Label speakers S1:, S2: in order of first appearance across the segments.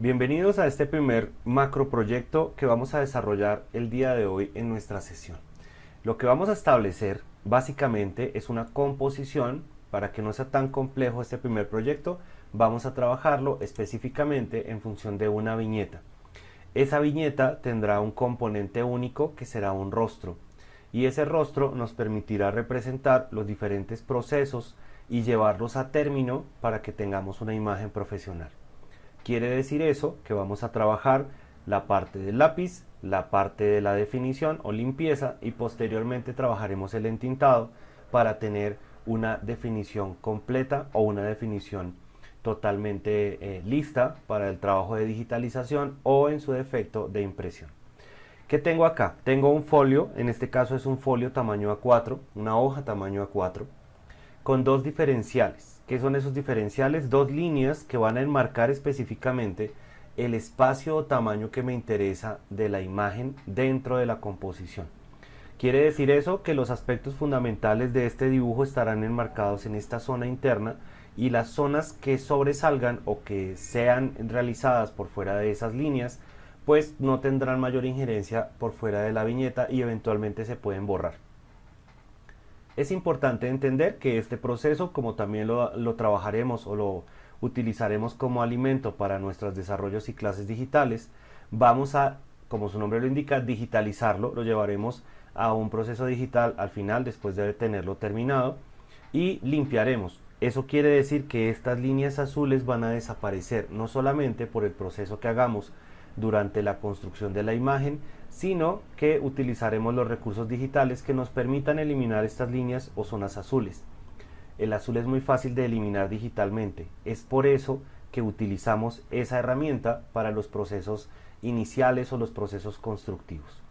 S1: Bienvenidos a este primer macroproyecto que vamos a desarrollar el día de hoy en nuestra sesión. Lo que vamos a establecer básicamente es una composición. Para que no sea tan complejo este primer proyecto, vamos a trabajarlo específicamente en función de una viñeta. Esa viñeta tendrá un componente único que será un rostro, y ese rostro nos permitirá representar los diferentes procesos y llevarlos a término para que tengamos una imagen profesional. Quiere decir eso que vamos a trabajar la parte del lápiz, la parte de la definición o limpieza, y posteriormente trabajaremos el entintado para tener una definición completa o una definición totalmente lista para el trabajo de digitalización o en su defecto de impresión. ¿Qué tengo acá? Tengo un folio, en este caso es un folio tamaño A4, una hoja tamaño A4, con dos diferenciales. ¿Qué son esos diferenciales? Dos líneas que van a enmarcar específicamente el espacio o tamaño que me interesa de la imagen dentro de la composición. Quiere decir eso que los aspectos fundamentales de este dibujo estarán enmarcados en esta zona interna, y las zonas que sobresalgan o que sean realizadas por fuera de esas líneas pues no tendrán mayor injerencia por fuera de la viñeta y eventualmente se pueden borrar. Es importante entender que este proceso, como también lo trabajaremos o lo utilizaremos como alimento para nuestros desarrollos y clases digitales, vamos a, como su nombre lo indica, digitalizarlo. Lo llevaremos a un proceso digital al final, después de tenerlo terminado, y limpiaremos. Eso quiere decir que estas líneas azules van a desaparecer, no solamente por el proceso que hagamos durante la construcción de la imagen, sino que utilizaremos los recursos digitales que nos permitan eliminar estas líneas o zonas azules. El azul es muy fácil de eliminar digitalmente, es por eso que utilizamos esa herramienta para los procesos iniciales o los procesos constructivos.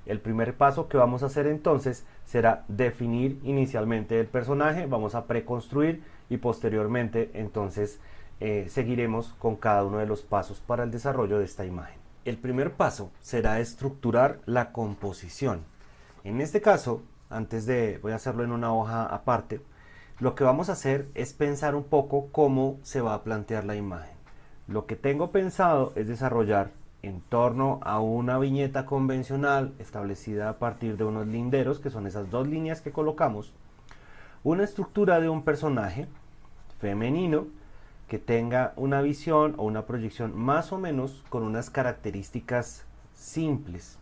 S1: El primer paso que vamos a hacer entonces será definir inicialmente el personaje, vamos a preconstruir y posteriormente entonces seguiremos con cada uno de los pasos para el desarrollo de esta imagen. El primer paso será estructurar la composición. En este caso, voy a hacerlo en una hoja aparte, lo que vamos a hacer es pensar un poco cómo se va a plantear la imagen. Lo que tengo pensado es desarrollar en torno a una viñeta convencional establecida a partir de unos linderos, que son esas dos líneas que colocamos, una estructura de un personaje femenino que tenga una visión o una proyección más o menos con unas características simples.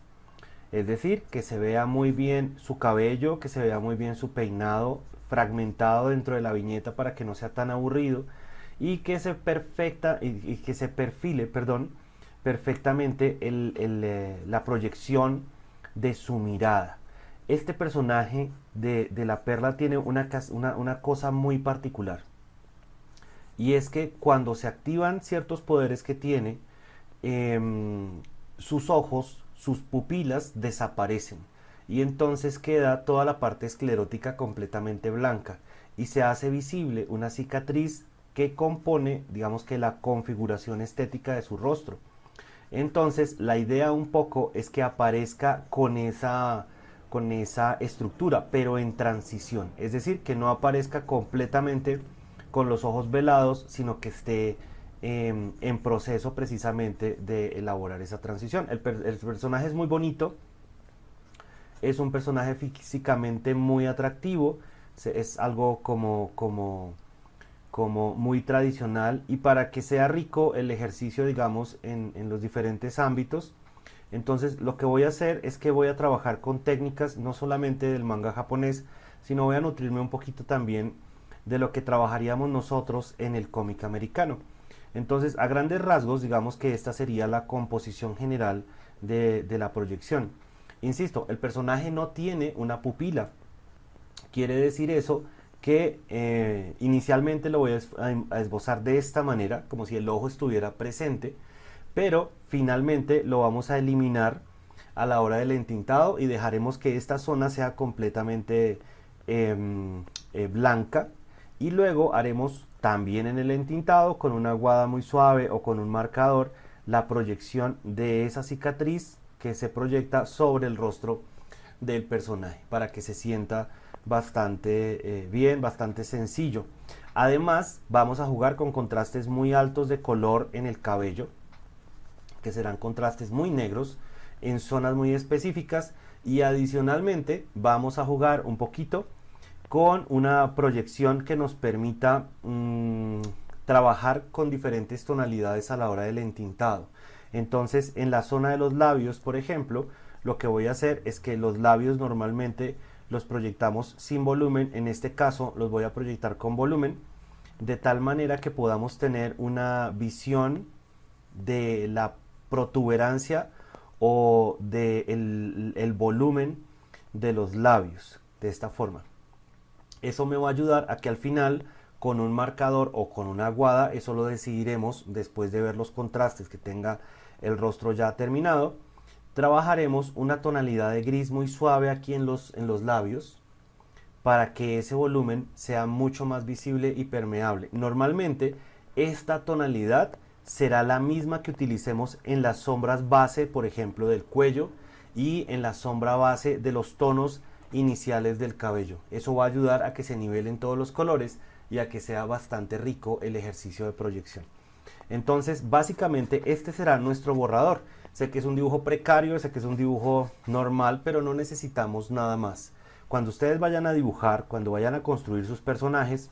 S1: Es decir, que se vea muy bien su cabello, que se vea muy bien su peinado fragmentado dentro de la viñeta para que no sea tan aburrido, y que se perfile, perfectamente la proyección de su mirada. Este personaje de la perla tiene una cosa muy particular, y es que cuando se activan ciertos poderes que tiene, sus ojos, sus pupilas desaparecen, y entonces queda toda la parte esclerótica completamente blanca, y se hace visible una cicatriz que compone, digamos que la configuración estética de su rostro. Entonces la idea un poco es que aparezca con esa estructura, pero en transición, es decir, que no aparezca completamente con los ojos velados, sino que esté en proceso precisamente de elaborar esa transición. El personaje es muy bonito, es un personaje físicamente muy atractivo, es algo como muy tradicional, y para que sea rico el ejercicio, digamos, en los diferentes ámbitos, entonces lo que voy a hacer es que voy a trabajar con técnicas no solamente del manga japonés, sino voy a nutrirme un poquito también de lo que trabajaríamos nosotros en el cómic americano. Entonces, a grandes rasgos, digamos que esta sería la composición general de la proyección. Insisto, el personaje no tiene una pupila. Quiere decir eso que inicialmente lo voy a esbozar de esta manera, como si el ojo estuviera presente, pero finalmente lo vamos a eliminar a la hora del entintado y dejaremos que esta zona sea completamente blanca, y luego haremos también en el entintado con una aguada muy suave o con un marcador la proyección de esa cicatriz que se proyecta sobre el rostro del personaje para que se sienta bastante bien, bastante sencillo. Además, vamos a jugar con contrastes muy altos de color en el cabello, que serán contrastes muy negros en zonas muy específicas, y adicionalmente vamos a jugar un poquito con una proyección que nos permita trabajar con diferentes tonalidades a la hora del entintado. Entonces, en la zona de los labios, por ejemplo, lo que voy a hacer es que los labios normalmente los proyectamos sin volumen. En este caso los voy a proyectar con volumen, de tal manera que podamos tener una visión de la protuberancia o de el volumen de los labios, de esta forma. Eso me va a ayudar a que al final, con un marcador o con una aguada, eso lo decidiremos después de ver los contrastes que tenga el rostro ya terminado, trabajaremos una tonalidad de gris muy suave aquí en los labios, para que ese volumen sea mucho más visible y permeable. Normalmente esta tonalidad será la misma que utilicemos en las sombras base, por ejemplo, del cuello, y en la sombra base de los tonos iniciales del cabello. Eso va a ayudar a que se nivelen todos los colores y a que sea bastante rico el ejercicio de proyección. Entonces, básicamente este será nuestro borrador. Sé que es un dibujo precario, sé que es un dibujo normal, pero no necesitamos nada más. Cuando ustedes vayan a dibujar, cuando vayan a construir sus personajes,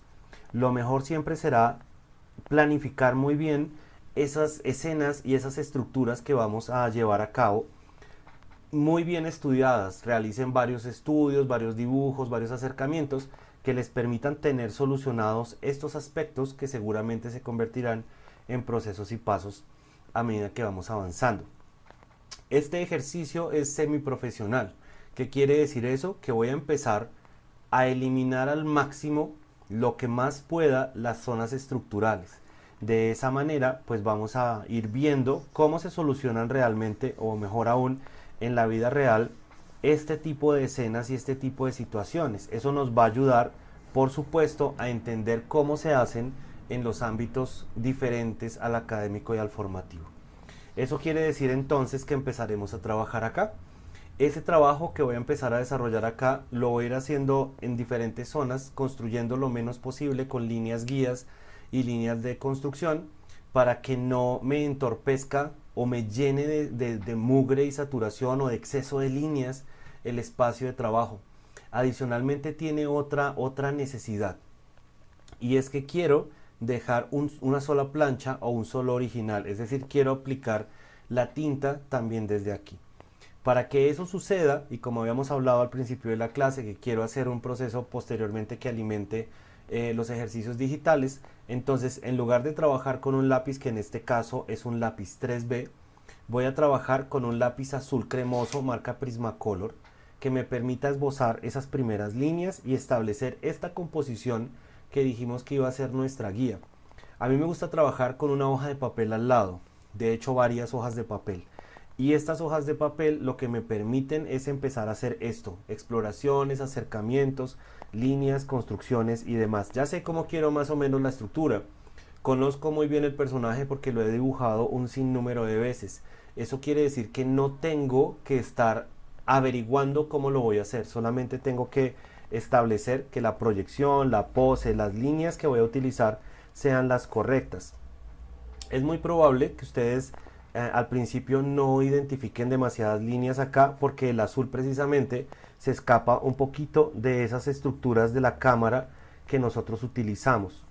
S1: lo mejor siempre será planificar muy bien esas escenas y esas estructuras que vamos a llevar a cabo, muy bien estudiadas. Realicen varios estudios, varios dibujos, varios acercamientos que les permitan tener solucionados estos aspectos, que seguramente se convertirán en procesos y pasos a medida que vamos avanzando. Este ejercicio es semiprofesional. ¿Qué quiere decir eso? Que voy a empezar a eliminar al máximo lo que más pueda las zonas estructurales. De esa manera, pues vamos a ir viendo cómo se solucionan realmente, o mejor aún, en la vida real, este tipo de escenas y este tipo de situaciones. Eso nos va a ayudar, por supuesto, a entender cómo se hacen en los ámbitos diferentes al académico y al formativo. Eso quiere decir entonces que empezaremos a trabajar acá. Ese trabajo que voy a empezar a desarrollar acá lo voy a ir haciendo en diferentes zonas, construyendo lo menos posible con líneas guías y líneas de construcción, para que no me entorpezca o me llene de mugre y saturación o de exceso de líneas el espacio de trabajo. Adicionalmente tiene otra necesidad, y es que quiero dejar una sola plancha o un solo original, es decir, quiero aplicar la tinta también desde aquí. Para que eso suceda, y como habíamos hablado al principio de la clase, que quiero hacer un proceso posteriormente que alimente los ejercicios digitales, entonces en lugar de trabajar con un lápiz, que en este caso es un lápiz 3B, voy a trabajar con un lápiz azul cremoso marca Prismacolor, que me permita esbozar esas primeras líneas y establecer esta composición que dijimos que iba a ser nuestra guía. A mí me gusta trabajar con una hoja de papel al lado, de hecho varias hojas de papel. Y estas hojas de papel lo que me permiten es empezar a hacer esto: exploraciones, acercamientos, líneas, construcciones y demás. Ya sé cómo quiero más o menos la estructura. Conozco muy bien el personaje porque lo he dibujado un sinnúmero de veces. Eso quiere decir que no tengo que estar averiguando cómo lo voy a hacer. Solamente tengo que establecer que la proyección, la pose, las líneas que voy a utilizar sean las correctas. Es muy probable que ustedes al principio no identifiquen demasiadas líneas acá, porque el azul precisamente se escapa un poquito de esas estructuras de la cámara que nosotros utilizamos.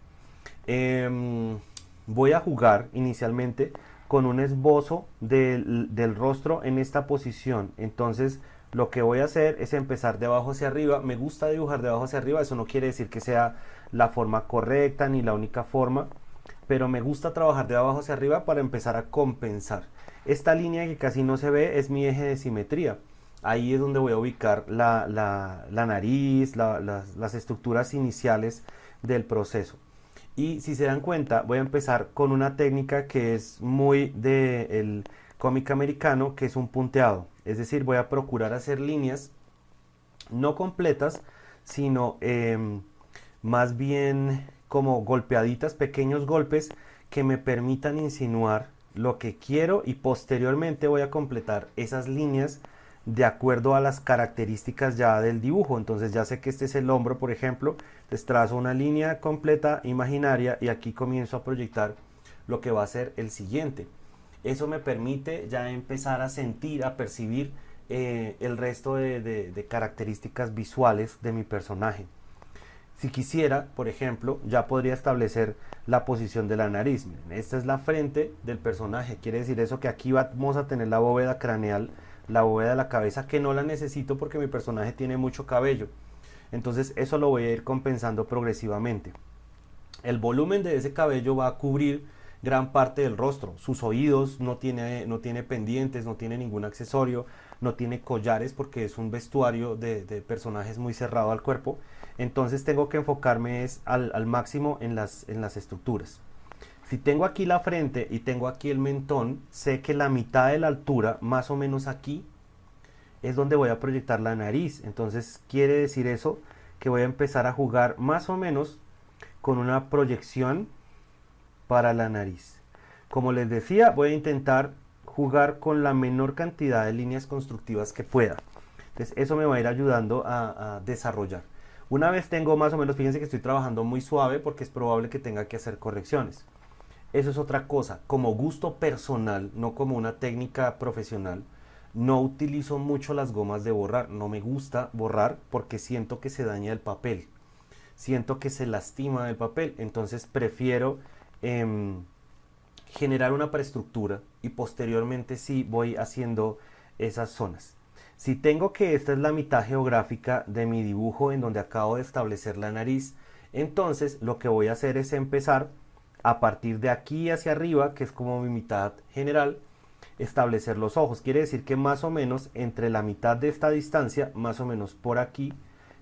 S1: Voy a jugar inicialmente con un esbozo del rostro en esta posición. Entonces lo que voy a hacer es empezar de abajo hacia arriba. Me gusta dibujar de abajo hacia arriba. Eso no quiere decir que sea la forma correcta ni la única forma, pero me gusta trabajar de abajo hacia arriba para empezar a compensar. Esta línea que casi no se ve es mi eje de simetría. Ahí es donde voy a ubicar la nariz, las estructuras iniciales del proceso. Y si se dan cuenta, voy a empezar con una técnica que es muy del cómic americano, que es un punteado. Es decir, voy a procurar hacer líneas no completas, sino más bien como golpeaditas, pequeños golpes que me permitan insinuar lo que quiero, y posteriormente voy a completar esas líneas de acuerdo a las características ya del dibujo. Entonces ya sé que este es el hombro, por ejemplo, les trazo una línea completa imaginaria y aquí comienzo a proyectar lo que va a ser el siguiente. Eso me permite ya empezar a sentir, a percibir el resto de características visuales de mi personaje. Si quisiera, por ejemplo, ya podría establecer la posición de la nariz. Miren, esta es la frente del personaje. Quiere decir eso que aquí vamos a tener la bóveda craneal, la bóveda de la cabeza, que no la necesito porque mi personaje tiene mucho cabello. Entonces eso lo voy a ir compensando progresivamente. El volumen de ese cabello va a cubrir gran parte del rostro. Sus oídos no tiene pendientes, no tiene ningún accesorio, no tiene collares porque es un vestuario de personajes muy cerrado al cuerpo. Entonces tengo que enfocarme al máximo en las estructuras. Si tengo aquí la frente y tengo aquí el mentón, sé que la mitad de la altura, más o menos aquí, es donde voy a proyectar la nariz. Entonces quiere decir eso que voy a empezar a jugar más o menos con una proyección para la nariz. Como les decía, voy a intentar jugar con la menor cantidad de líneas constructivas que pueda. Entonces eso me va a ir ayudando a desarrollar. Una vez tengo más o menos, fíjense que estoy trabajando muy suave porque es probable que tenga que hacer correcciones. Eso es otra cosa, como gusto personal, no como una técnica profesional, no utilizo mucho las gomas de borrar. No me gusta borrar porque siento que se daña el papel, siento que se lastima el papel, entonces prefiero generar una preestructura y posteriormente sí voy haciendo esas zonas. Si tengo que esta es la mitad geográfica de mi dibujo en donde acabo de establecer la nariz, entonces lo que voy a hacer es empezar a partir de aquí hacia arriba, que es como mi mitad general, establecer los ojos. Quiere decir que más o menos entre la mitad de esta distancia, más o menos por aquí,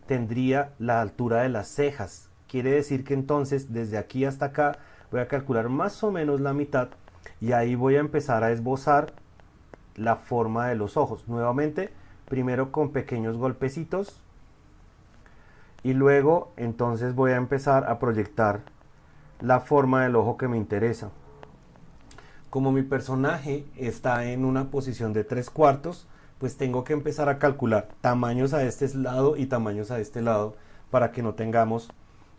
S1: tendría la altura de las cejas. Quiere decir que entonces desde aquí hasta acá voy a calcular más o menos la mitad y ahí voy a empezar a esbozar la forma de los ojos. Nuevamente, primero con pequeños golpecitos y luego entonces voy a empezar a proyectar la forma del ojo que me interesa. Como mi personaje está en una posición de 3/4, pues tengo que empezar a calcular tamaños a este lado y tamaños a este lado para que no tengamos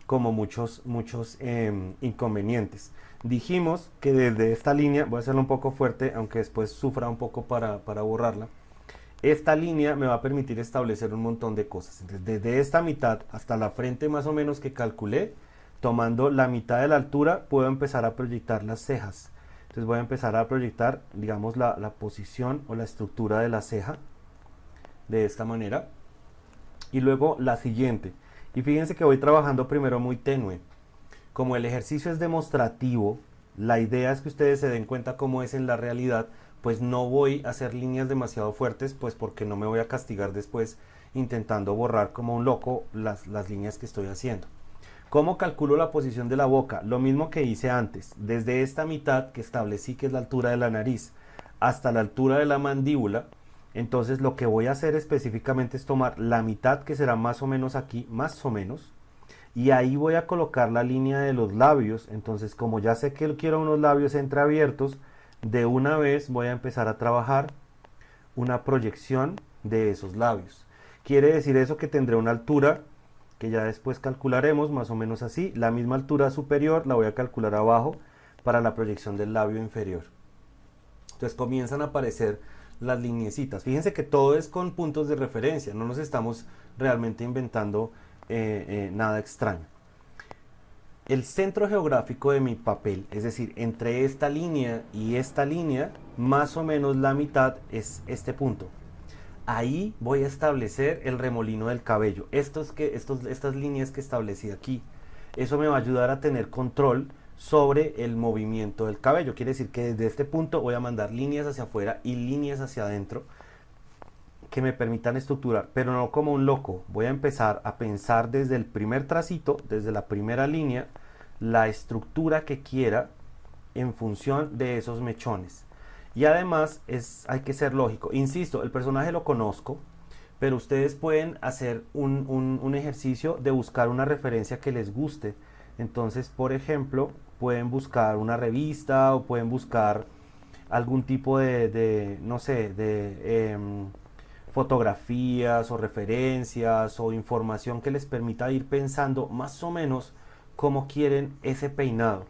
S1: como muchos inconvenientes. Dijimos que desde esta línea, voy a hacerlo un poco fuerte, aunque después sufra un poco para borrarla. Esta línea me va a permitir establecer un montón de cosas. Entonces, desde esta mitad hasta la frente más o menos que calculé, tomando la mitad de la altura, puedo empezar a proyectar las cejas. Entonces voy a empezar a proyectar, digamos, la posición o la estructura de la ceja de esta manera. Y luego la siguiente. Y fíjense que voy trabajando primero muy tenue. Como el ejercicio es demostrativo, la idea es que ustedes se den cuenta cómo es en la realidad, pues no voy a hacer líneas demasiado fuertes, pues porque no me voy a castigar después intentando borrar como un loco las líneas que estoy haciendo. ¿Cómo calculo la posición de la boca? Lo mismo que hice antes. Desde esta mitad que establecí que es la altura de la nariz hasta la altura de la mandíbula, entonces lo que voy a hacer específicamente es tomar la mitad que será más o menos aquí, más o menos, y ahí voy a colocar la línea de los labios. Entonces como ya sé que quiero unos labios entreabiertos, de una vez voy a empezar a trabajar una proyección de esos labios. Quiere decir eso que tendré una altura que ya después calcularemos más o menos así. La misma altura superior la voy a calcular abajo para la proyección del labio inferior. Entonces comienzan a aparecer las lineecitas. Fíjense que todo es con puntos de referencia, no nos estamos realmente inventando nada extraño. El centro geográfico de mi papel, es decir, entre esta línea y esta línea, más o menos la mitad es este punto. Ahí voy a establecer el remolino del cabello. Estas líneas que establecí aquí, eso me va a ayudar a tener control sobre el movimiento del cabello. Quiere decir que desde este punto voy a mandar líneas hacia afuera y líneas hacia adentro que me permitan estructurar, pero no como un loco. Voy a empezar a pensar desde el primer tracito, desde la primera línea, la estructura que quiera en función de esos mechones. Y además hay que ser lógico. Insisto, el personaje lo conozco, pero ustedes pueden hacer un ejercicio de buscar una referencia que les guste. Entonces, por ejemplo, pueden buscar una revista o pueden buscar algún tipo no sé, fotografías o referencias o información que les permita ir pensando más o menos cómo quieren ese peinado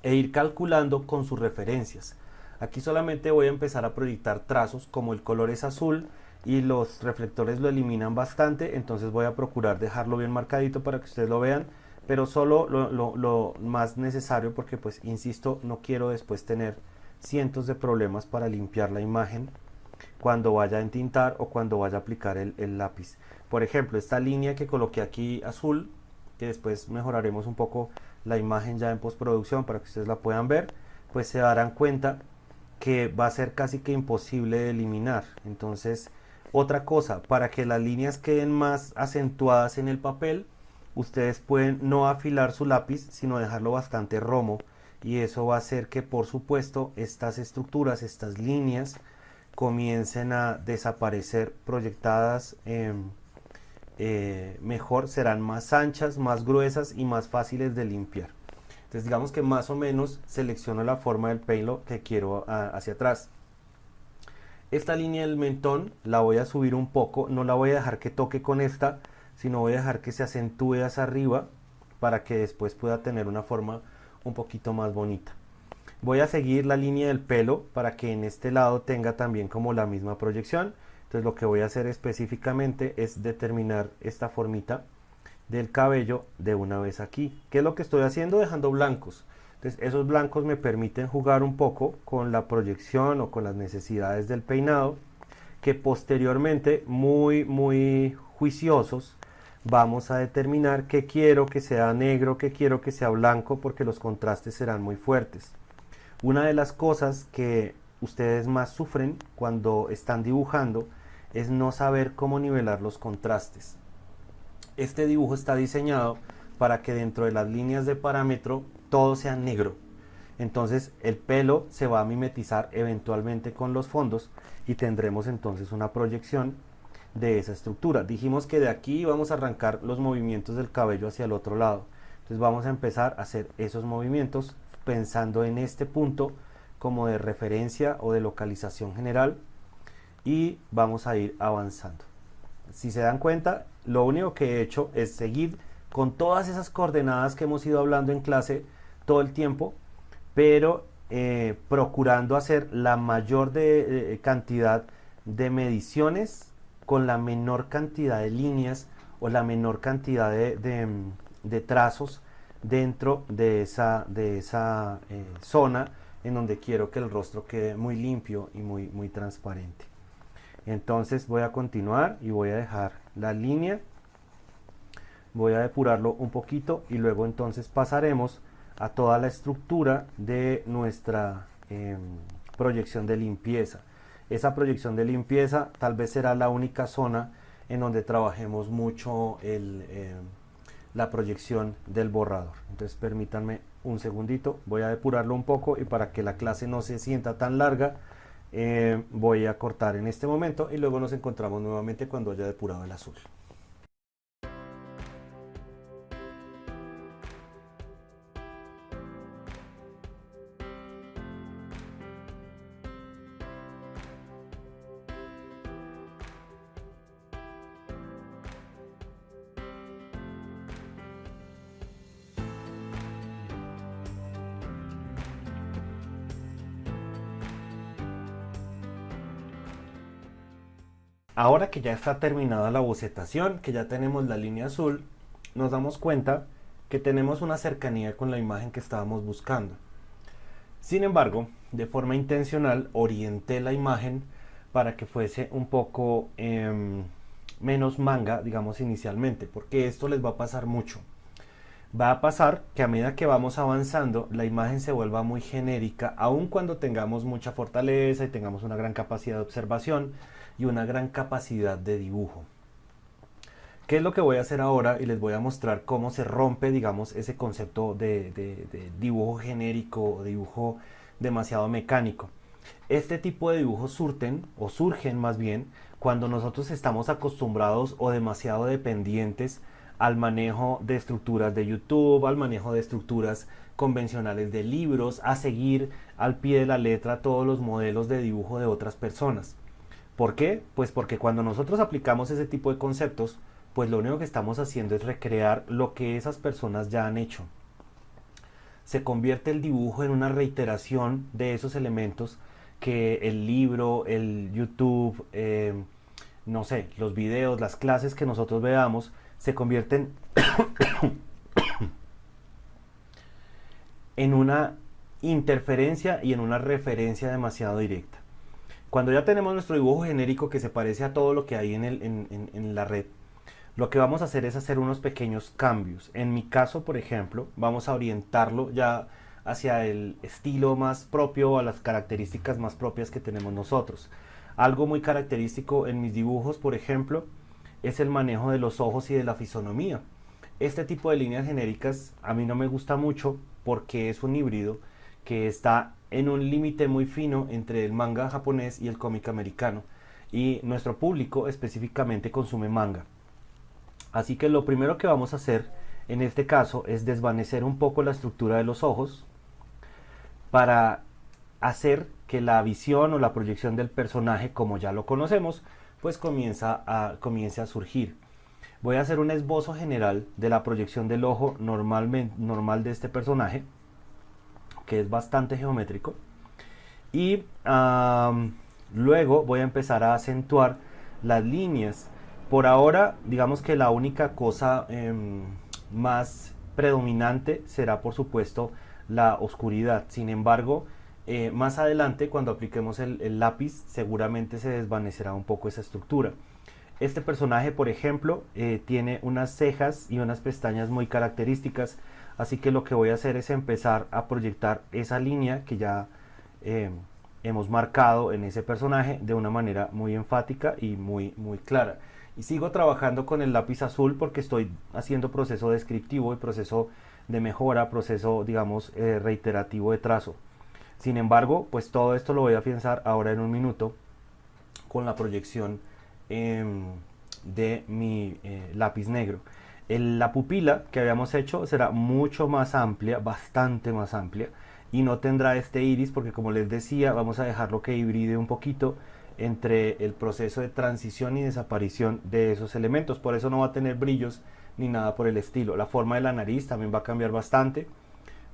S1: e ir calculando con sus referencias. Aquí solamente voy a empezar a proyectar trazos, como el color es azul y los reflectores lo eliminan bastante, entonces voy a procurar dejarlo bien marcadito para que ustedes lo vean, pero solo lo más necesario, porque pues insisto, no quiero después tener cientos de problemas para limpiar la imagen cuando vaya a entintar o cuando vaya a aplicar el lápiz. Por ejemplo, esta línea que coloqué aquí azul, que después mejoraremos un poco la imagen ya en postproducción para que ustedes la puedan ver, pues se darán cuenta que va a ser casi que imposible de eliminar. Entonces, otra cosa, para que las líneas queden más acentuadas en el papel, ustedes pueden no afilar su lápiz, sino dejarlo bastante romo, y eso va a hacer que, por supuesto, estas estructuras, estas líneas, comiencen a desaparecer proyectadas mejor, serán más anchas, más gruesas y más fáciles de limpiar. Entonces digamos que más o menos selecciono la forma del pelo que quiero hacia atrás. Esta línea del mentón la voy a subir un poco, no la voy a dejar que toque con esta, sino voy a dejar que se acentúe hacia arriba para que después pueda tener una forma un poquito más bonita. Voy a seguir la línea del pelo para que en este lado tenga también como la misma proyección. Entonces lo que voy a hacer específicamente es determinar esta formita del cabello de una vez aquí. ¿Qué es lo que estoy haciendo? Dejando blancos. Entonces esos blancos me permiten jugar un poco con la proyección o con las necesidades del peinado, que posteriormente, muy juiciosos, vamos a determinar qué quiero que sea negro, qué quiero que sea blanco, porque los contrastes serán muy fuertes. Una de las cosas que ustedes más sufren cuando están dibujando es no saber cómo nivelar los contrastes. Este dibujo está diseñado para que dentro de las líneas de parámetro todo sea negro. Entonces el pelo se va a mimetizar eventualmente con los fondos y tendremos entonces una proyección de esa estructura. Dijimos que de aquí vamos a arrancar los movimientos del cabello hacia el otro lado. Entonces vamos a empezar a hacer esos movimientos pensando en este punto como de referencia o de localización general, y vamos a ir avanzando. Si se dan cuenta, lo único que he hecho es seguir con todas esas coordenadas que hemos ido hablando en clase todo el tiempo, pero procurando hacer la mayor cantidad de mediciones con la menor cantidad de líneas o la menor cantidad de trazos dentro de esa zona en donde quiero que el rostro quede muy limpio y muy transparente. Entonces voy a continuar y voy a dejar la línea, voy a depurarlo un poquito y luego entonces pasaremos a toda la estructura de nuestra proyección de limpieza. Esa proyección de limpieza tal vez será la única zona en donde trabajemos mucho la proyección del borrador. Entonces permítanme un segundito, voy a depurarlo un poco, y para que la clase no se sienta tan larga, voy a cortar en este momento y luego nos encontramos nuevamente cuando haya depurado el azul. Ahora que ya está terminada la bocetación, que ya tenemos la línea azul, nos damos cuenta que tenemos una cercanía con la imagen que estábamos buscando. Sin embargo, de forma intencional orienté la imagen para que fuese un poco menos manga, digamos, inicialmente, porque esto les va a pasar mucho. Va a pasar que a medida que vamos avanzando, la imagen se vuelva muy genérica, aun cuando tengamos mucha fortaleza y tengamos una gran capacidad de observación y una gran capacidad de dibujo. ¿Qué es lo que voy a hacer ahora? Y les voy a mostrar cómo se rompe, digamos, ese concepto de dibujo genérico o dibujo demasiado mecánico. Este tipo de dibujos surgen más bien cuando nosotros estamos acostumbrados o demasiado dependientes al manejo de estructuras de YouTube, al manejo de estructuras convencionales de libros, a seguir al pie de la letra todos los modelos de dibujo de otras personas. ¿Por qué? Pues porque cuando nosotros aplicamos ese tipo de conceptos, pues lo único que estamos haciendo es recrear lo que esas personas ya han hecho. Se convierte el dibujo en una reiteración de esos elementos que el libro, el YouTube, no sé, los videos, las clases que nosotros veamos se convierten en una interferencia y en una referencia demasiado directa. Cuando ya tenemos nuestro dibujo genérico que se parece a todo lo que hay en la red, lo que vamos a hacer es hacer unos pequeños cambios. En mi caso, por ejemplo, vamos a orientarlo ya hacia el estilo más propio, a las características más propias que tenemos nosotros. Algo muy característico en mis dibujos, por ejemplo, es el manejo de los ojos y de la fisonomía. Este tipo de líneas genéricas a mí no me gusta mucho porque es un híbrido que está en un límite muy fino entre el manga japonés y el cómic americano, y nuestro público específicamente consume manga. Así que lo primero que vamos a hacer en este caso es desvanecer un poco la estructura de los ojos para hacer que la visión o la proyección del personaje, como ya lo conocemos, pues comience a surgir. Voy a hacer un esbozo general de la proyección del ojo normal de este personaje, que es bastante geométrico, y luego voy a empezar a acentuar las líneas. Por ahora, digamos que la única cosa más predominante será, por supuesto, la oscuridad. Sin embargo, más adelante, cuando apliquemos el lápiz, seguramente se desvanecerá un poco esa estructura. Este personaje, por ejemplo, tiene unas cejas y unas pestañas muy características, así que lo que voy a hacer es empezar a proyectar esa línea que ya hemos marcado en ese personaje de una manera muy enfática y muy clara. Y sigo trabajando con el lápiz azul porque estoy haciendo proceso descriptivo y proceso de mejora, proceso, digamos, reiterativo de trazo. Sin embargo, pues todo esto lo voy a afianzar ahora en un minuto con la proyección de mi lápiz negro. La pupila que habíamos hecho será mucho más amplia, bastante más amplia, y no tendrá este iris porque, como les decía, vamos a dejarlo que hibride un poquito entre el proceso de transición y desaparición de esos elementos. Por eso no va a tener brillos ni nada por el estilo. La forma de la nariz también va a cambiar bastante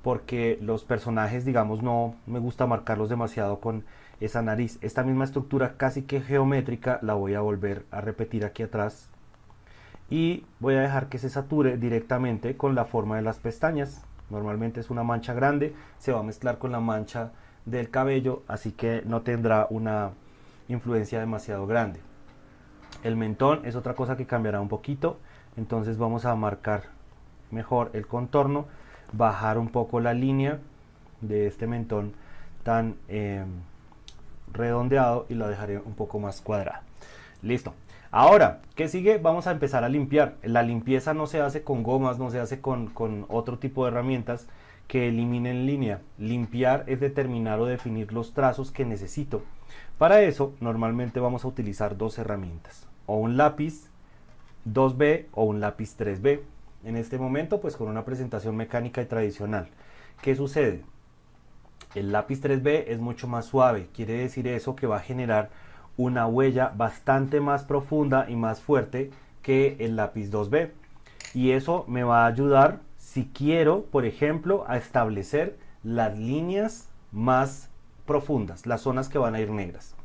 S1: porque los personajes, digamos, no me gusta marcarlos demasiado con esa nariz. Esta misma estructura casi que geométrica la voy a volver a repetir aquí atrás y voy a dejar que se sature directamente con la forma de las pestañas. Normalmente es una mancha grande, se va a mezclar con la mancha del cabello, así que no tendrá una influencia demasiado grande. El mentón es otra cosa que cambiará un poquito, entonces vamos a marcar mejor el contorno, bajar un poco la línea de este mentón tan redondeado y la dejaré un poco más cuadrada. Listo. Ahora, ¿qué sigue? Vamos a empezar a limpiar. La limpieza no se hace con gomas, no se hace con otro tipo de herramientas que eliminen línea. Limpiar es determinar o definir los trazos que necesito. Para eso, normalmente vamos a utilizar dos herramientas, o un lápiz 2B o un lápiz 3B. En este momento, pues con una presentación mecánica y tradicional. ¿Qué sucede? El lápiz 3B es mucho más suave, quiere decir eso que va a generar una huella bastante más profunda y más fuerte que el lápiz 2B. Y eso me va a ayudar si quiero, por ejemplo, a establecer las líneas más profundas, las zonas que van a ir negras.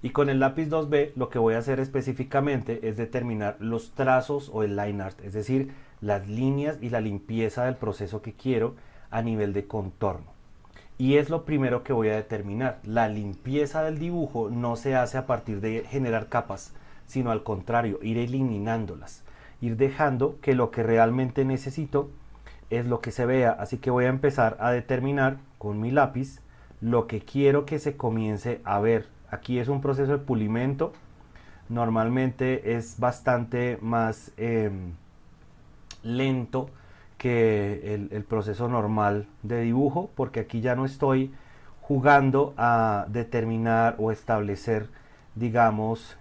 S1: Y con el lápiz 2B lo que voy a hacer específicamente es determinar los trazos o el line art, es decir, las líneas y la limpieza del proceso que quiero a nivel de contorno. Y es lo primero que voy a determinar. La limpieza del dibujo no se hace a partir de generar capas, sino al contrario, ir eliminándolas, ir dejando que lo que realmente necesito es lo que se vea. Así que voy a empezar a determinar con mi lápiz lo que quiero que se comience a ver. Aquí es un proceso de pulimento, normalmente es bastante más lento que el proceso normal de dibujo, porque aquí ya no estoy jugando a determinar o establecer, digamos,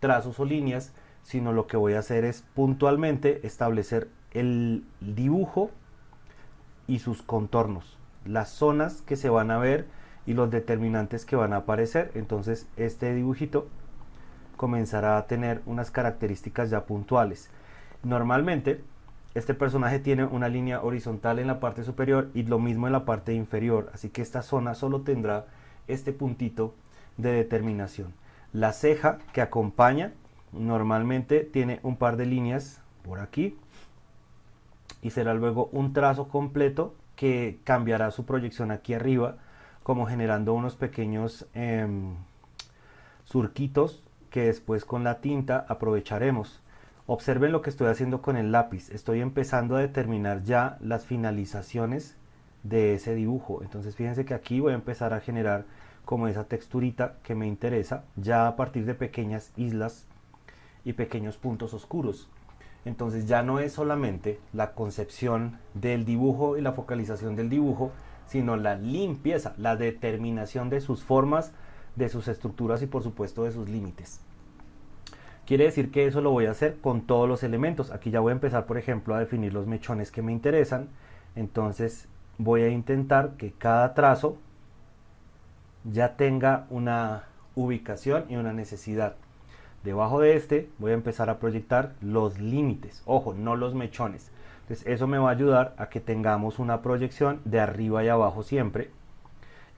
S1: trazos o líneas, sino lo que voy a hacer es puntualmente establecer el dibujo y sus contornos, las zonas que se van a ver y los determinantes que van a aparecer. Entonces este dibujito comenzará a tener unas características ya puntuales. Normalmente este personaje tiene una línea horizontal en la parte superior y lo mismo en la parte inferior, así que esta zona solo tendrá este puntito de determinación. La ceja que acompaña normalmente tiene un par de líneas por aquí y será luego un trazo completo que cambiará su proyección aquí arriba, como generando unos pequeños surquitos que después con la tinta aprovecharemos. Observen lo que estoy haciendo con el lápiz. Estoy empezando a determinar ya las finalizaciones de ese dibujo. Entonces fíjense que aquí voy a empezar a generar como esa texturita que me interesa, ya a partir de pequeñas islas y pequeños puntos oscuros. Entonces ya no es solamente la concepción del dibujo y la focalización del dibujo, sino la limpieza, la determinación de sus formas, de sus estructuras y por supuesto de sus límites. Quiere decir que eso lo voy a hacer con todos los elementos. Aquí ya voy a empezar, por ejemplo, a definir los mechones que me interesan. Entonces voy a intentar que cada trazo ya tenga una ubicación y una necesidad. Debajo de este voy a empezar a proyectar los límites, ojo, no los mechones. Entonces eso me va a ayudar a que tengamos una proyección de arriba y abajo siempre.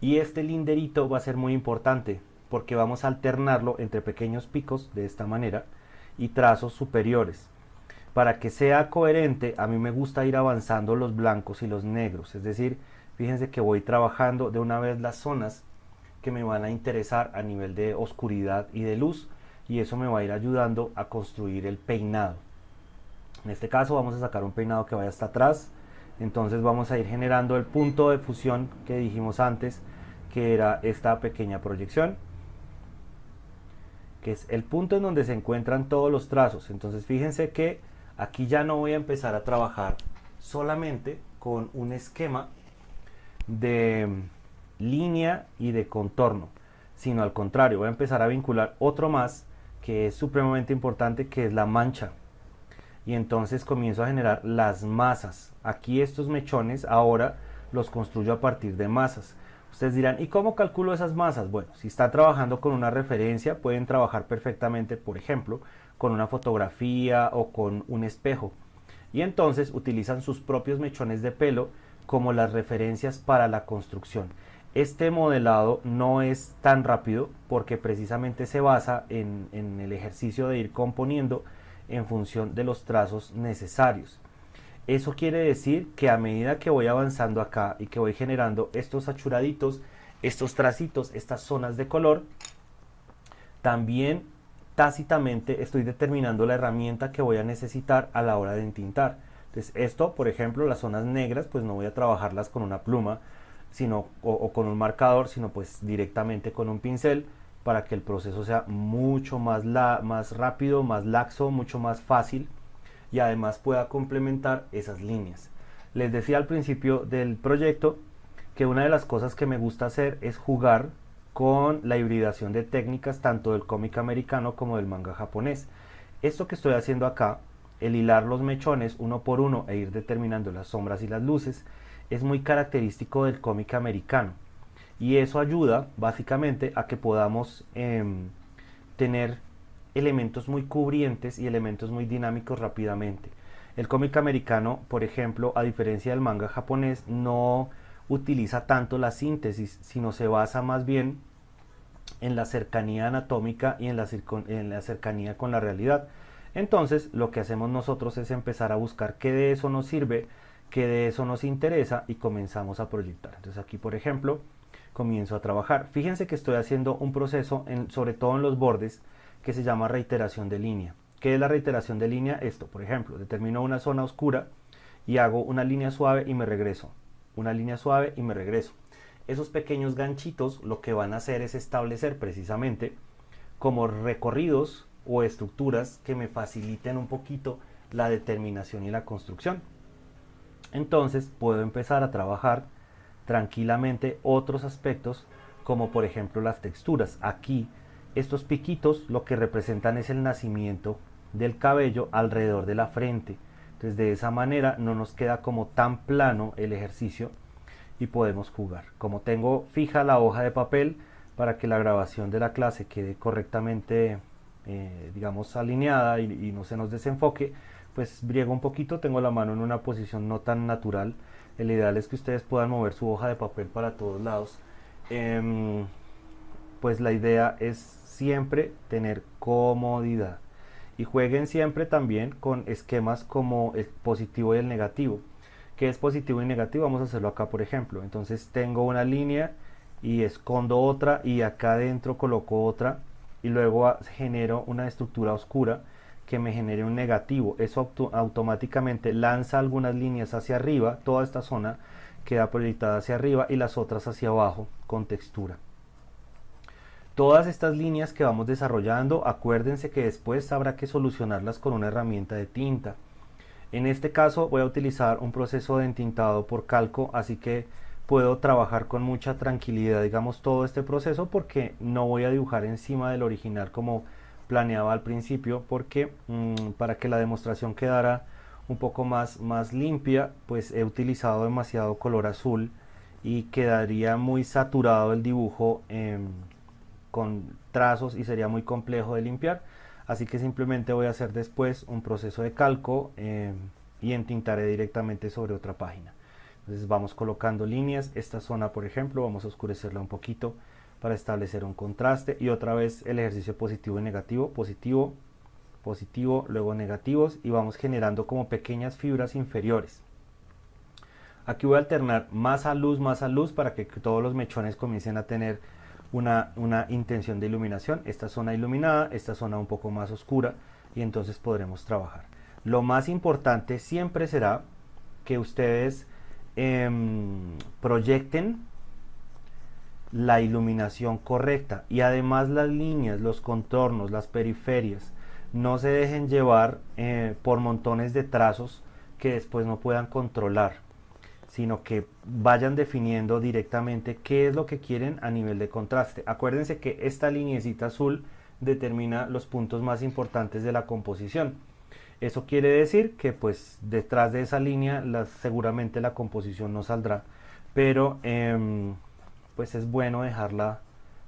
S1: Y este linderito va a ser muy importante porque vamos a alternarlo entre pequeños picos de esta manera y trazos superiores. Para que sea coherente, a mí me gusta ir avanzando los blancos y los negros, es decir, fíjense que voy trabajando de una vez las zonas que me van a interesar a nivel de oscuridad y de luz, y eso me va a ir ayudando a construir el peinado. En este caso vamos a sacar un peinado que vaya hasta atrás, entonces vamos a ir generando el punto de fusión que dijimos antes, que era esta pequeña proyección, que es el punto en donde se encuentran todos los trazos. Entonces fíjense que aquí ya no voy a empezar a trabajar solamente con un esquema de línea y de contorno, sino al contrario, voy a empezar a vincular otro más que es supremamente importante, que es la mancha. Y entonces comienzo a generar las masas. Aquí estos mechones ahora los construyo a partir de masas. Ustedes dirán, ¿y cómo calculo esas masas? Bueno, si están trabajando con una referencia, pueden trabajar perfectamente, por ejemplo, con una fotografía o con un espejo. Y entonces utilizan sus propios mechones de pelo como las referencias para la construcción. Este modelado no es tan rápido porque precisamente se basa en el ejercicio de ir componiendo en función de los trazos necesarios. Eso quiere decir que a medida que voy avanzando acá y que voy generando estos achuraditos, estos tracitos, estas zonas de color, también tácitamente estoy determinando la herramienta que voy a necesitar a la hora de entintar. Entonces esto, por ejemplo, las zonas negras, pues no voy a trabajarlas con una pluma o con un marcador, sino pues directamente con un pincel, para que el proceso sea mucho más rápido, más laxo, mucho más fácil, y además pueda complementar esas líneas. Les decía al principio del proyecto que una de las cosas que me gusta hacer es jugar con la hibridación de técnicas tanto del cómic americano como del manga japonés. Esto que estoy haciendo acá, el hilar los mechones uno por uno e ir determinando las sombras y las luces, es muy característico del cómic americano, y eso ayuda básicamente a que podamos tener elementos muy cubrientes y elementos muy dinámicos rápidamente. El cómic americano, por ejemplo, a diferencia del manga japonés, no utiliza tanto la síntesis, sino se basa más bien en la cercanía anatómica y en la cercanía con la realidad. Entonces lo que hacemos nosotros es empezar a buscar qué de eso nos sirve, qué de eso nos interesa, y comenzamos a proyectar. Entonces aquí, por ejemplo, comienzo a trabajar. Fíjense que estoy haciendo un proceso sobre todo en los bordes, que se llama reiteración de línea. ¿Qué es la reiteración de línea? Esto, por ejemplo, determino una zona oscura y hago una línea suave y me regreso, una línea suave y me regreso. Esos pequeños ganchitos lo que van a hacer es establecer precisamente como recorridos o estructuras que me faciliten un poquito la determinación y la construcción. Entonces puedo empezar a trabajar tranquilamente otros aspectos, como por ejemplo las texturas. Aquí estos piquitos lo que representan es el nacimiento del cabello alrededor de la frente. Entonces de esa manera no nos queda como tan plano el ejercicio y podemos jugar. Como tengo fija la hoja de papel para que la grabación de la clase quede correctamente digamos alineada y no se nos desenfoque, pues briego un poquito, tengo la mano en una posición no tan natural. El ideal es que ustedes puedan mover su hoja de papel para todos lados pues la idea es siempre tener comodidad. Y jueguen siempre también con esquemas como el positivo y el negativo. ¿Qué es positivo y negativo? Vamos a hacerlo acá, por ejemplo. Entonces tengo una línea y escondo otra y acá adentro coloco otra y luego genero una estructura oscura que me genere un negativo. Eso automáticamente lanza algunas líneas hacia arriba, toda esta zona queda proyectada hacia arriba y las otras hacia abajo con textura. Todas estas líneas que vamos desarrollando, acuérdense que después habrá que solucionarlas con una herramienta de tinta. En este caso voy a utilizar un proceso de entintado por calco, así que puedo trabajar con mucha tranquilidad, digamos, todo este proceso, porque no voy a dibujar encima del original como planeaba al principio, porque para que la demostración quedara un poco más limpia, pues he utilizado demasiado color azul y quedaría muy saturado el dibujo con trazos y sería muy complejo de limpiar. Así que simplemente voy a hacer después un proceso de calco y entintaré directamente sobre otra página. Entonces vamos colocando líneas. Esta zona, por ejemplo, vamos a oscurecerla un poquito para establecer un contraste. Y otra vez el ejercicio positivo y negativo. Positivo, positivo, luego negativos. Y vamos generando como pequeñas fibras inferiores. Aquí voy a alternar más a luz para que todos los mechones comiencen a tener una intención de iluminación. Esta zona iluminada, esta zona un poco más oscura, y entonces podremos trabajar. Lo más importante siempre será que ustedes proyecten la iluminación correcta y además las líneas, los contornos, las periferias. No se dejen llevar por montones de trazos que después no puedan controlar, sino que vayan definiendo directamente qué es lo que quieren a nivel de contraste. Acuérdense que esta lineecita azul determina los puntos más importantes de la composición. Eso quiere decir que pues detrás de esa línea seguramente la composición no saldrá, pero pues es bueno dejarla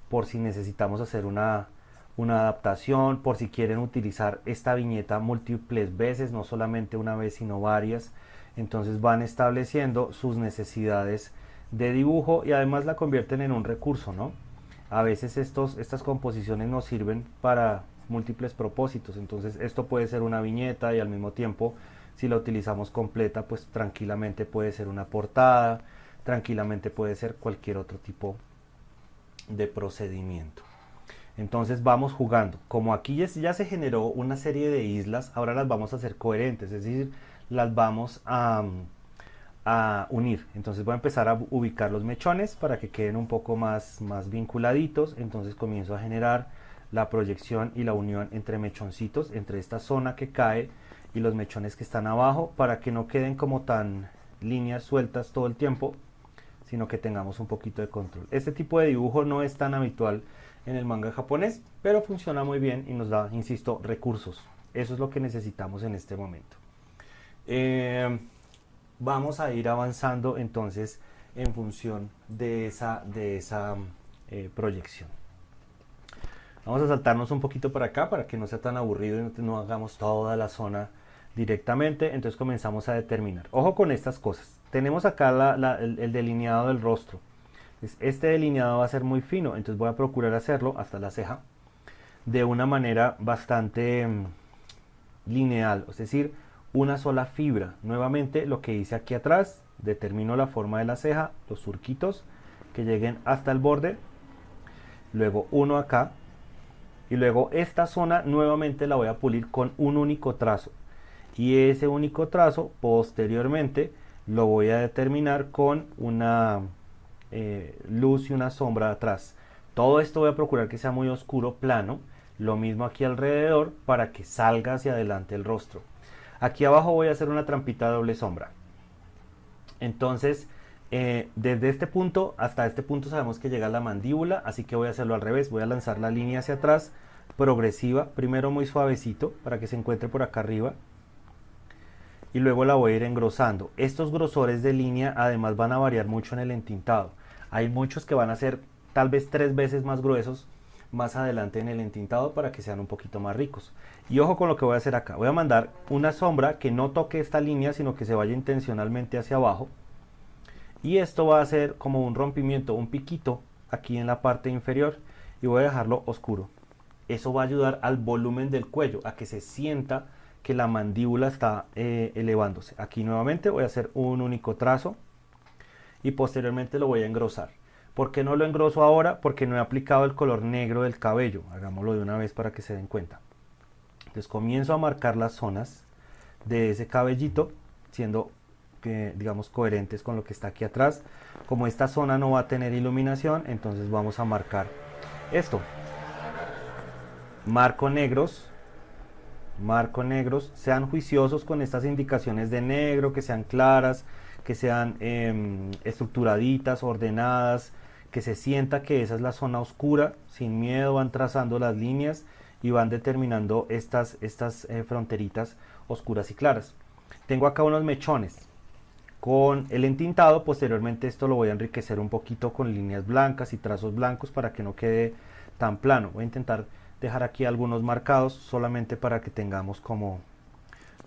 S1: por si necesitamos hacer una adaptación, por si quieren utilizar esta viñeta múltiples veces, no solamente una vez sino varias. Entonces van estableciendo sus necesidades de dibujo y además la convierten en un recurso, ¿no? A veces estas composiciones nos sirven para múltiples propósitos. Entonces esto puede ser una viñeta y al mismo tiempo, si la utilizamos completa, pues tranquilamente puede ser una portada, tranquilamente puede ser cualquier otro tipo de procedimiento. Entonces vamos jugando. Como aquí ya se generó una serie de islas, ahora las vamos a hacer coherentes, es decir, las vamos a unir. Entonces voy a empezar a ubicar los mechones para que queden un poco más vinculaditos. Entonces comienzo a generar la proyección y la unión entre mechoncitos, entre esta zona que cae y los mechones que están abajo, para que no queden como tan líneas sueltas todo el tiempo, sino que tengamos un poquito de control. Este tipo de dibujo no es tan habitual en el manga japonés, pero funciona muy bien y nos da, insisto, recursos. Eso es lo que necesitamos en este momento. Vamos a ir avanzando entonces en función de esa proyección. Vamos a saltarnos un poquito para acá para que no sea tan aburrido y no hagamos toda la zona directamente. Entonces comenzamos a determinar. Ojo con estas cosas. Tenemos acá el delineado del rostro. Este delineado va a ser muy fino, entonces voy a procurar hacerlo hasta la ceja de una manera bastante lineal, es decir, una sola fibra. Nuevamente lo que hice aquí atrás, determino la forma de la ceja, los surquitos que lleguen hasta el borde, luego uno acá y luego esta zona nuevamente la voy a pulir con un único trazo, y ese único trazo posteriormente lo voy a determinar con una luz y una sombra atrás. Todo esto voy a procurar que sea muy oscuro, plano. Lo mismo aquí alrededor para que salga hacia adelante el rostro. Aquí abajo voy a hacer una trampita de doble sombra. Entonces desde este punto hasta este punto sabemos que llega la mandíbula, así que voy a hacerlo al revés. Voy a lanzar la línea hacia atrás progresiva, primero muy suavecito para que se encuentre por acá arriba, y luego la voy a ir engrosando. Estos grosores de línea además van a variar mucho en el entintado. Hay muchos que van a ser tal vez 3 veces más gruesos más adelante en el entintado para que sean un poquito más ricos. Y ojo con lo que voy a hacer acá. Voy a mandar una sombra que no toque esta línea, sino que se vaya intencionalmente hacia abajo. Y esto va a ser como un rompimiento, un piquito aquí en la parte inferior y voy a dejarlo oscuro. Eso va a ayudar al volumen del cuello, a que se sienta que la mandíbula está elevándose. Aquí nuevamente voy a hacer un único trazo y posteriormente lo voy a engrosar. ¿Por qué no lo engroso ahora? Porque no he aplicado el color negro del cabello. Hagámoslo de una vez para que se den cuenta. Entonces comienzo a marcar las zonas de ese cabellito, siendo digamos coherentes con lo que está aquí atrás. Como esta zona no va a tener iluminación, entonces vamos a marcar esto. Marco negros, sean juiciosos con estas indicaciones de negro, que sean claras, que sean estructuraditas, ordenadas, que se sienta que esa es la zona oscura. Sin miedo van trazando las líneas y van determinando estas fronteritas oscuras y claras. Tengo acá unos mechones con el entintado. Posteriormente esto lo voy a enriquecer un poquito con líneas blancas y trazos blancos para que no quede tan plano. Voy a intentar dejar aquí algunos marcados solamente para que tengamos como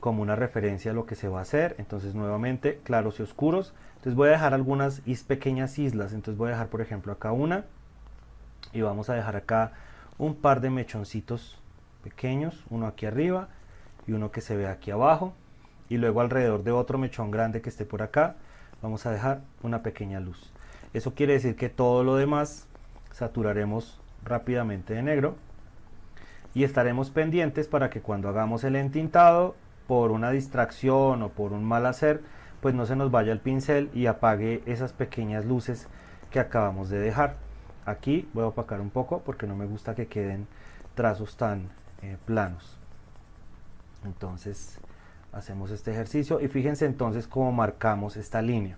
S1: una referencia a lo que se va a hacer. Entonces nuevamente claros y oscuros. Entonces voy a dejar algunas pequeñas islas. Entonces voy a dejar por ejemplo acá una y vamos a dejar acá un par de mechoncitos pequeños, uno aquí arriba y uno que se ve aquí abajo, y luego alrededor de otro mechón grande que esté por acá vamos a dejar una pequeña luz. Eso quiere decir que todo lo demás saturaremos rápidamente de negro y estaremos pendientes para que cuando hagamos el entintado, por una distracción o por un mal hacer, pues no se nos vaya el pincel y apague esas pequeñas luces que acabamos de dejar. Aquí voy a opacar un poco porque no me gusta que queden trazos tan planos. Entonces hacemos este ejercicio y fíjense entonces cómo marcamos esta línea.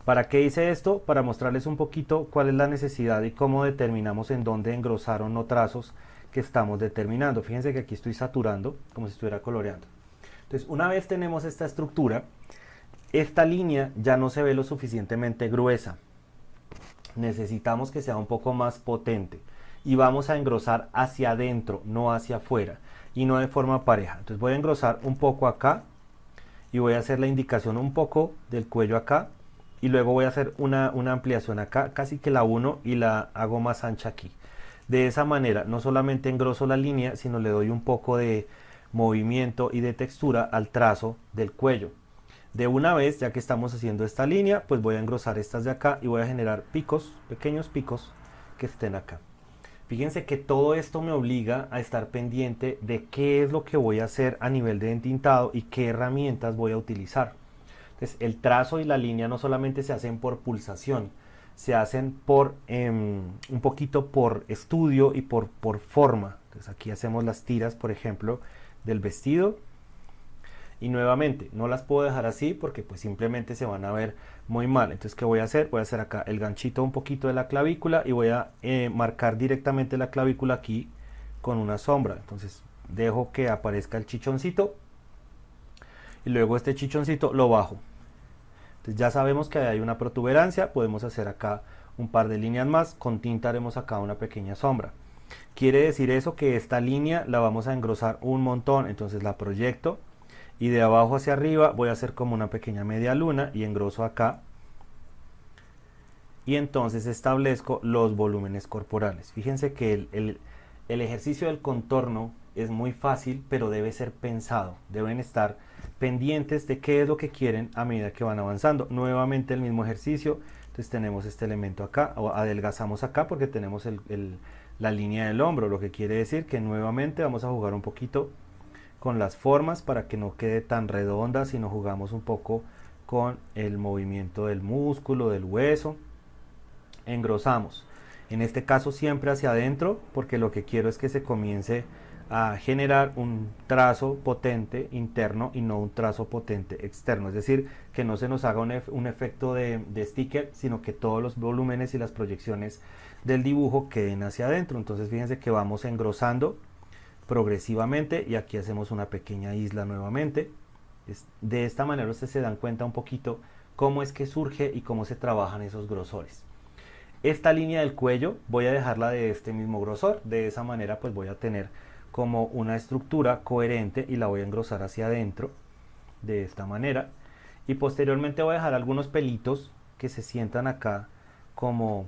S1: ¿Para qué hice esto? Para mostrarles un poquito cuál es la necesidad y cómo determinamos en dónde engrosar o no trazos que estamos determinando. Fíjense que aquí estoy saturando como si estuviera coloreando. Entonces una vez tenemos esta estructura, esta línea ya no se ve lo suficientemente gruesa. Necesitamos que sea un poco más potente y vamos a engrosar hacia adentro, no hacia afuera y no de forma pareja. Entonces voy a engrosar un poco acá y voy a hacer la indicación un poco del cuello acá y luego voy a hacer una ampliación acá, casi que la uno y la hago más ancha aquí. De esa manera no solamente engroso la línea, sino le doy un poco de movimiento y de textura al trazo del cuello. De una vez, ya que estamos haciendo esta línea, pues voy a engrosar estas de acá y voy a generar picos, pequeños picos que estén acá. Fíjense que todo esto me obliga a estar pendiente de qué es lo que voy a hacer a nivel de entintado y qué herramientas voy a utilizar. Entonces el trazo y la línea no solamente se hacen por pulsación, se hacen por un poquito por estudio y por forma. Entonces aquí hacemos las tiras, por ejemplo, del vestido. Y nuevamente, no las puedo dejar así porque pues simplemente se van a ver muy mal. Entonces, ¿qué voy a hacer? Voy a hacer acá el ganchito un poquito de la clavícula y voy a marcar directamente la clavícula aquí con una sombra. Entonces, dejo que aparezca el chichoncito y luego este chichoncito lo bajo. Entonces, ya sabemos que hay una protuberancia. Podemos hacer acá un par de líneas más. Con tinta haremos acá una pequeña sombra. Quiere decir eso que esta línea la vamos a engrosar un montón. Entonces, la proyecto. Y de abajo hacia arriba voy a hacer como una pequeña media luna y engroso acá. Y entonces establezco los volúmenes corporales. Fíjense que el ejercicio del contorno es muy fácil, pero debe ser pensado. Deben estar pendientes de qué es lo que quieren a medida que van avanzando. Nuevamente el mismo ejercicio. Entonces tenemos este elemento acá, o adelgazamos acá porque tenemos la línea del hombro, lo que quiere decir que nuevamente vamos a jugar un poquito con las formas para que no quede tan redonda, sino jugamos un poco con el movimiento del músculo, del hueso. Engrosamos, en este caso siempre hacia adentro, porque lo que quiero es que se comience a generar un trazo potente interno y no un trazo potente externo, es decir, que no se nos haga un efecto de sticker, sino que todos los volúmenes y las proyecciones del dibujo queden hacia adentro. Entonces fíjense que vamos engrosando progresivamente y aquí hacemos una pequeña isla nuevamente. De esta manera ustedes se dan cuenta un poquito cómo es que surge y cómo se trabajan esos grosores. Esta línea del cuello voy a dejarla de este mismo grosor, de esa manera pues voy a tener como una estructura coherente y la voy a engrosar hacia adentro de esta manera, y posteriormente voy a dejar algunos pelitos que se sientan acá como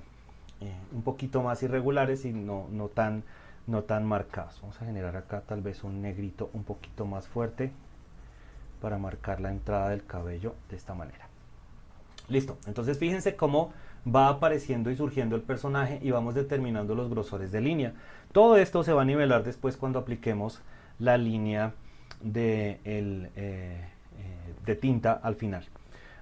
S1: un poquito más irregulares y no tan marcados. Vamos a generar acá tal vez un negrito un poquito más fuerte para marcar la entrada del cabello de esta manera. Listo, entonces fíjense cómo va apareciendo y surgiendo el personaje y vamos determinando los grosores de línea. Todo esto se va a nivelar después cuando apliquemos la línea de tinta al final.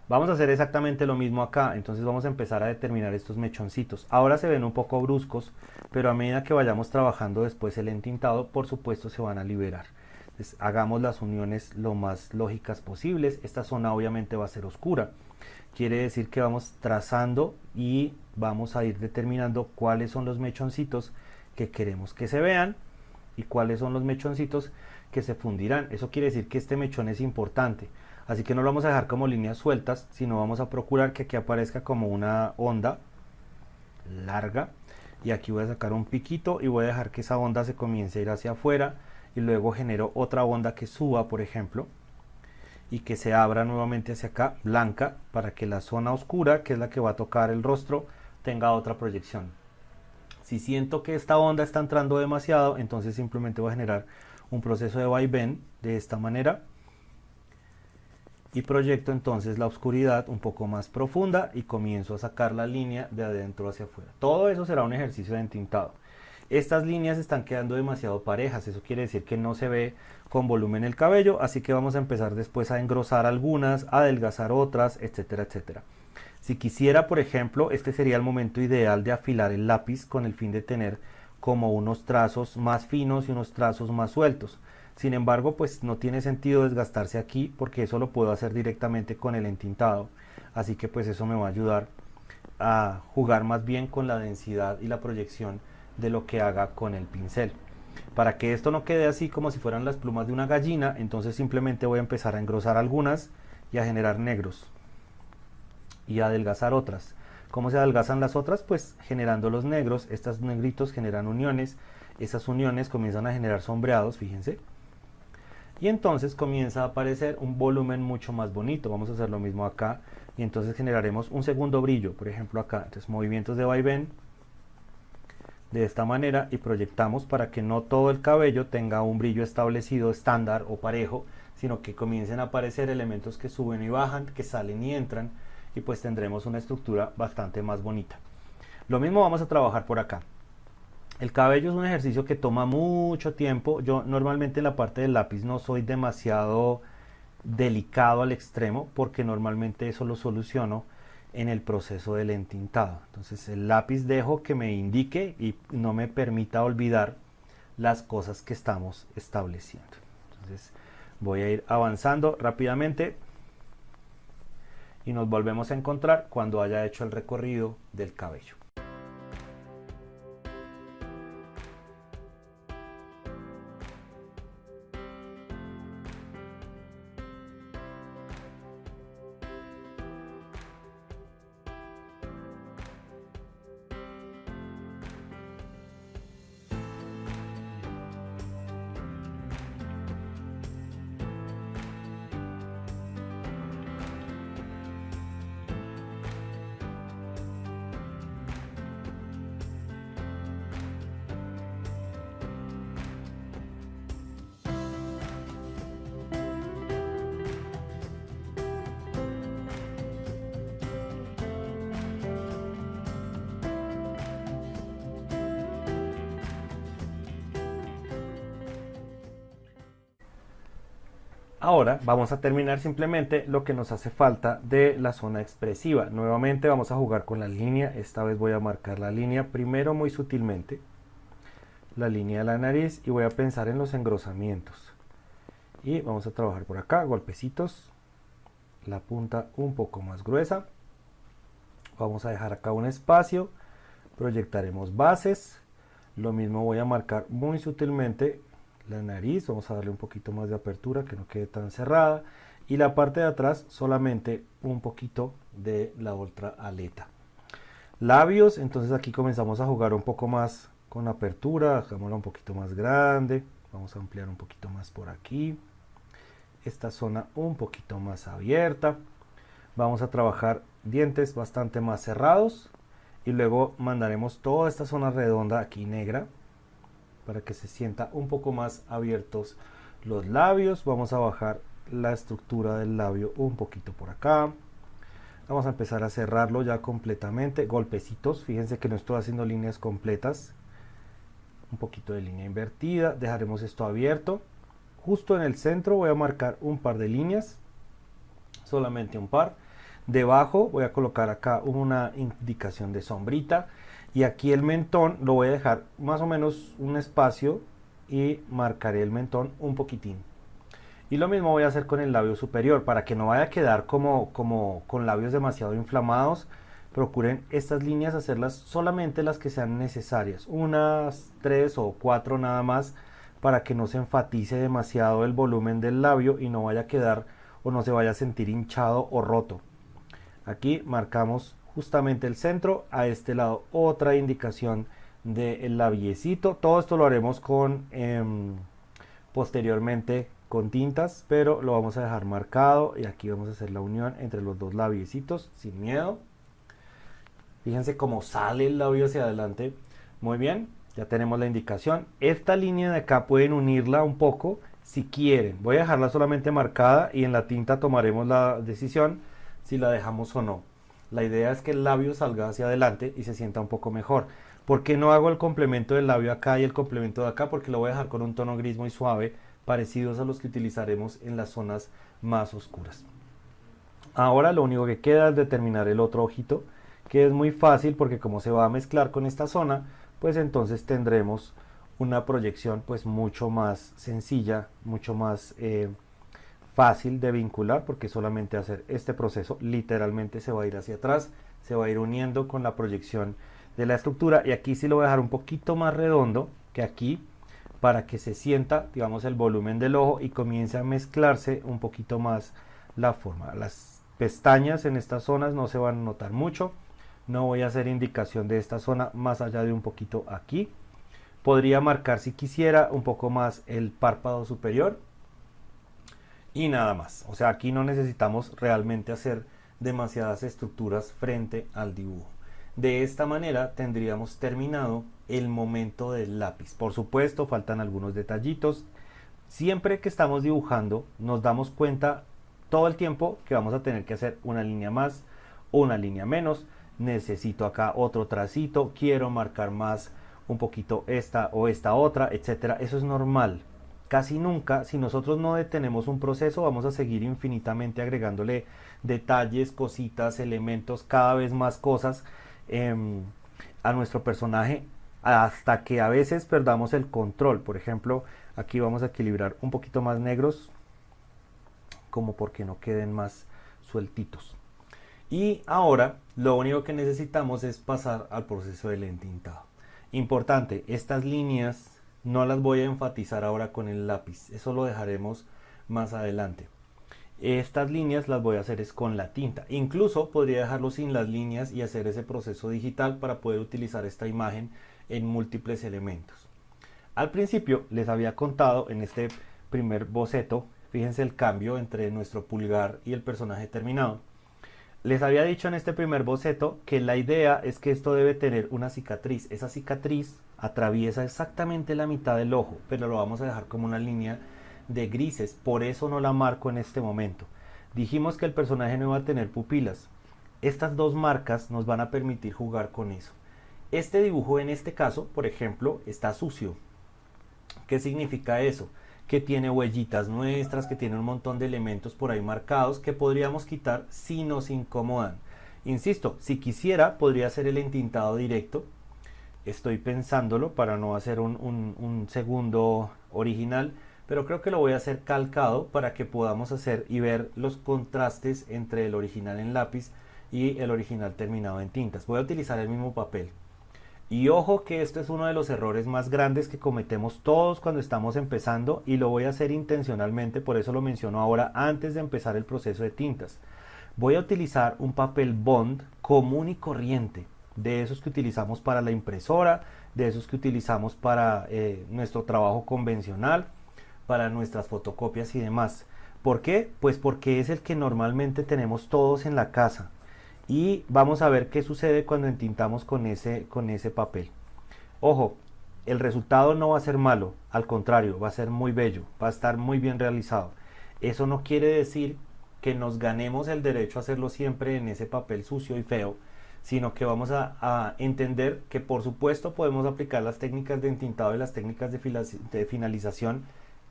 S1: Vamos a hacer exactamente lo mismo acá, entonces vamos a empezar a determinar estos mechoncitos. Ahora se ven un poco bruscos, pero a medida que vayamos trabajando después el entintado, por supuesto se van a liberar. Entonces, hagamos las uniones lo más lógicas posibles. Esta zona obviamente va a ser oscura. Quiere decir que vamos trazando y vamos a ir determinando cuáles son los mechoncitos que queremos que se vean y cuáles son los mechoncitos que se fundirán. Eso quiere decir que este mechón es importante. Así que no lo vamos a dejar como líneas sueltas, sino vamos a procurar que aquí aparezca como una onda larga. Y aquí voy a sacar un piquito y voy a dejar que esa onda se comience a ir hacia afuera. Y luego genero otra onda que suba, por ejemplo, y que se abra nuevamente hacia acá, blanca, para que la zona oscura, que es la que va a tocar el rostro, tenga otra proyección. Si siento que esta onda está entrando demasiado, entonces simplemente voy a generar un proceso de vaivén de esta manera. Y proyecto entonces la oscuridad un poco más profunda y comienzo a sacar la línea de adentro hacia afuera. Todo eso será un ejercicio de entintado. Estas líneas están quedando demasiado parejas, eso quiere decir que no se ve con volumen el cabello, así que vamos a empezar después a engrosar algunas, a adelgazar otras, etcétera, etcétera. Si quisiera, por ejemplo, este sería el momento ideal de afilar el lápiz con el fin de tener como unos trazos más finos y unos trazos más sueltos. Sin embargo, pues no tiene sentido desgastarse aquí porque eso lo puedo hacer directamente con el entintado. Así que pues eso me va a ayudar a jugar más bien con la densidad y la proyección de lo que haga con el pincel. Para que esto no quede así como si fueran las plumas de una gallina, entonces simplemente voy a empezar a engrosar algunas y a generar negros y a adelgazar otras. ¿Cómo se adelgazan las otras? Pues generando los negros. Estos negritos generan uniones, esas uniones comienzan a generar sombreados, fíjense. Y entonces comienza a aparecer un volumen mucho más bonito. Vamos a hacer lo mismo acá y entonces generaremos un segundo brillo, por ejemplo acá. Entonces movimientos de vaivén de esta manera y proyectamos para que no todo el cabello tenga un brillo establecido estándar o parejo, sino que comiencen a aparecer elementos que suben y bajan, que salen y entran, y pues tendremos una estructura bastante más bonita. Lo mismo vamos a trabajar por acá. El cabello es un ejercicio que toma mucho tiempo. Yo normalmente en la parte del lápiz no soy demasiado delicado al extremo porque normalmente eso lo soluciono en el proceso del entintado. Entonces el lápiz dejo que me indique y no me permita olvidar las cosas que estamos estableciendo. Entonces voy a ir avanzando rápidamente y nos volvemos a encontrar cuando haya hecho el recorrido del cabello. Ahora vamos a terminar simplemente lo que nos hace falta de la zona expresiva. Nuevamente vamos a jugar con la línea. Esta vez voy a marcar la línea primero muy sutilmente, la línea de la nariz, y voy a pensar en los engrosamientos. Y vamos a trabajar por acá, golpecitos, la punta un poco más gruesa. Vamos a dejar acá un espacio, proyectaremos bases. Lo mismo voy a marcar muy sutilmente la nariz, vamos a darle un poquito más de apertura, que no quede tan cerrada, y la parte de atrás solamente un poquito de la otra aleta. Labios, entonces aquí comenzamos a jugar un poco más con apertura, hagámosla un poquito más grande, vamos a ampliar un poquito más por aquí, esta zona un poquito más abierta. Vamos a trabajar dientes bastante más cerrados y luego mandaremos toda esta zona redonda aquí negra para que se sienta un poco más abiertos los labios. Vamos a bajar la estructura del labio un poquito por acá. Vamos a empezar a cerrarlo ya completamente, golpecitos. Fíjense que no estoy haciendo líneas completas, un poquito de línea invertida. Dejaremos esto abierto. Justo en el centro voy a marcar un par de líneas, solamente un par. Debajo voy a colocar acá una indicación de sombrita, y aquí el mentón lo voy a dejar más o menos un espacio y marcaré el mentón un poquitín. Y lo mismo voy a hacer con el labio superior, para que no vaya a quedar como con labios demasiado inflamados. Procuren estas líneas hacerlas solamente las que sean necesarias, unas 3 o 4 nada más, para que no se enfatice demasiado el volumen del labio y no vaya a quedar o no se vaya a sentir hinchado o roto. Aquí marcamos justamente el centro, a este lado otra indicación del labiecito. Todo esto lo haremos con posteriormente con tintas, pero lo vamos a dejar marcado, y aquí vamos a hacer la unión entre los dos labiecitos sin miedo. Fíjense cómo sale el labio hacia adelante. Muy bien, ya tenemos la indicación. Esta línea de acá pueden unirla un poco si quieren. Voy a dejarla solamente marcada y en la tinta tomaremos la decisión si la dejamos o no. La idea es que el labio salga hacia adelante y se sienta un poco mejor. ¿Por qué no hago el complemento del labio acá y el complemento de acá? Porque lo voy a dejar con un tono gris muy suave, parecidos a los que utilizaremos en las zonas más oscuras. Ahora lo único que queda es determinar el otro ojito, que es muy fácil porque como se va a mezclar con esta zona, pues entonces tendremos una proyección pues mucho más sencilla, mucho más fácil de vincular, porque solamente hacer este proceso literalmente se va a ir hacia atrás, se va a ir uniendo con la proyección de la estructura. Y aquí sí lo voy a dejar un poquito más redondo que aquí, para que se sienta, digamos, el volumen del ojo y comience a mezclarse un poquito más la forma. Las pestañas en estas zonas no se van a notar mucho, no voy a hacer indicación de esta zona más allá de un poquito aquí. Podría marcar, si quisiera, un poco más el párpado superior y nada más. O sea, aquí no necesitamos realmente hacer demasiadas estructuras frente al dibujo. De esta manera tendríamos terminado el momento del lápiz. Por supuesto, faltan algunos detallitos. Siempre que estamos dibujando nos damos cuenta todo el tiempo que vamos a tener que hacer una línea más, una línea menos. Necesito acá otro tracito, quiero marcar más un poquito esta o esta otra, etcétera. Eso es normal. Casi nunca, si nosotros no detenemos un proceso, vamos a seguir infinitamente agregándole detalles, cositas, elementos, cada vez más cosas a nuestro personaje, hasta que a veces perdamos el control. Por ejemplo, aquí vamos a equilibrar un poquito más negros, como porque no queden más sueltitos. Y ahora lo único que necesitamos es pasar al proceso del entintado. Importante, estas líneas no las voy a enfatizar ahora con el lápiz, eso lo dejaremos más adelante. Estas líneas las voy a hacer es con la tinta. Incluso podría dejarlo sin las líneas y hacer ese proceso digital para poder utilizar esta imagen en múltiples elementos. Al principio les había contado en este primer boceto, fíjense el cambio entre nuestro pulgar y el personaje terminado. Les había dicho en este primer boceto que la idea es que esto debe tener una cicatriz. Esa cicatriz atraviesa exactamente la mitad del ojo, pero lo vamos a dejar como una línea de grises, por eso no la marco en este momento. Dijimos que el personaje no iba a tener pupilas. Estas dos marcas nos van a permitir jugar con eso. Este dibujo en este caso, por ejemplo, está sucio. ¿Qué significa eso? Que tiene huellitas nuestras, que tiene un montón de elementos por ahí marcados que podríamos quitar si nos incomodan. Insisto, si quisiera podría hacer el entintado directo. Estoy pensándolo para no hacer un segundo original, pero creo que lo voy a hacer calcado para que podamos hacer y ver los contrastes entre el original en lápiz y el original terminado en tintas. Voy a utilizar el mismo papel. Y ojo que esto es uno de los errores más grandes que cometemos todos cuando estamos empezando, y lo voy a hacer intencionalmente, por eso lo menciono ahora antes de empezar el proceso de tintas. Voy a utilizar un papel bond común y corriente, de esos que utilizamos para la impresora, de esos que utilizamos para nuestro trabajo convencional, para nuestras fotocopias y demás. ¿Por qué? Pues porque es el que normalmente tenemos todos en la casa. y vamos a ver qué sucede cuando entintamos con ese papel. Ojo, el resultado no va a ser malo, al contrario, va a ser muy bello, va a estar muy bien realizado. Eso no quiere decir que nos ganemos el derecho a hacerlo siempre en ese papel sucio y feo, sino que vamos a entender que por supuesto podemos aplicar las técnicas de entintado y las técnicas de finalización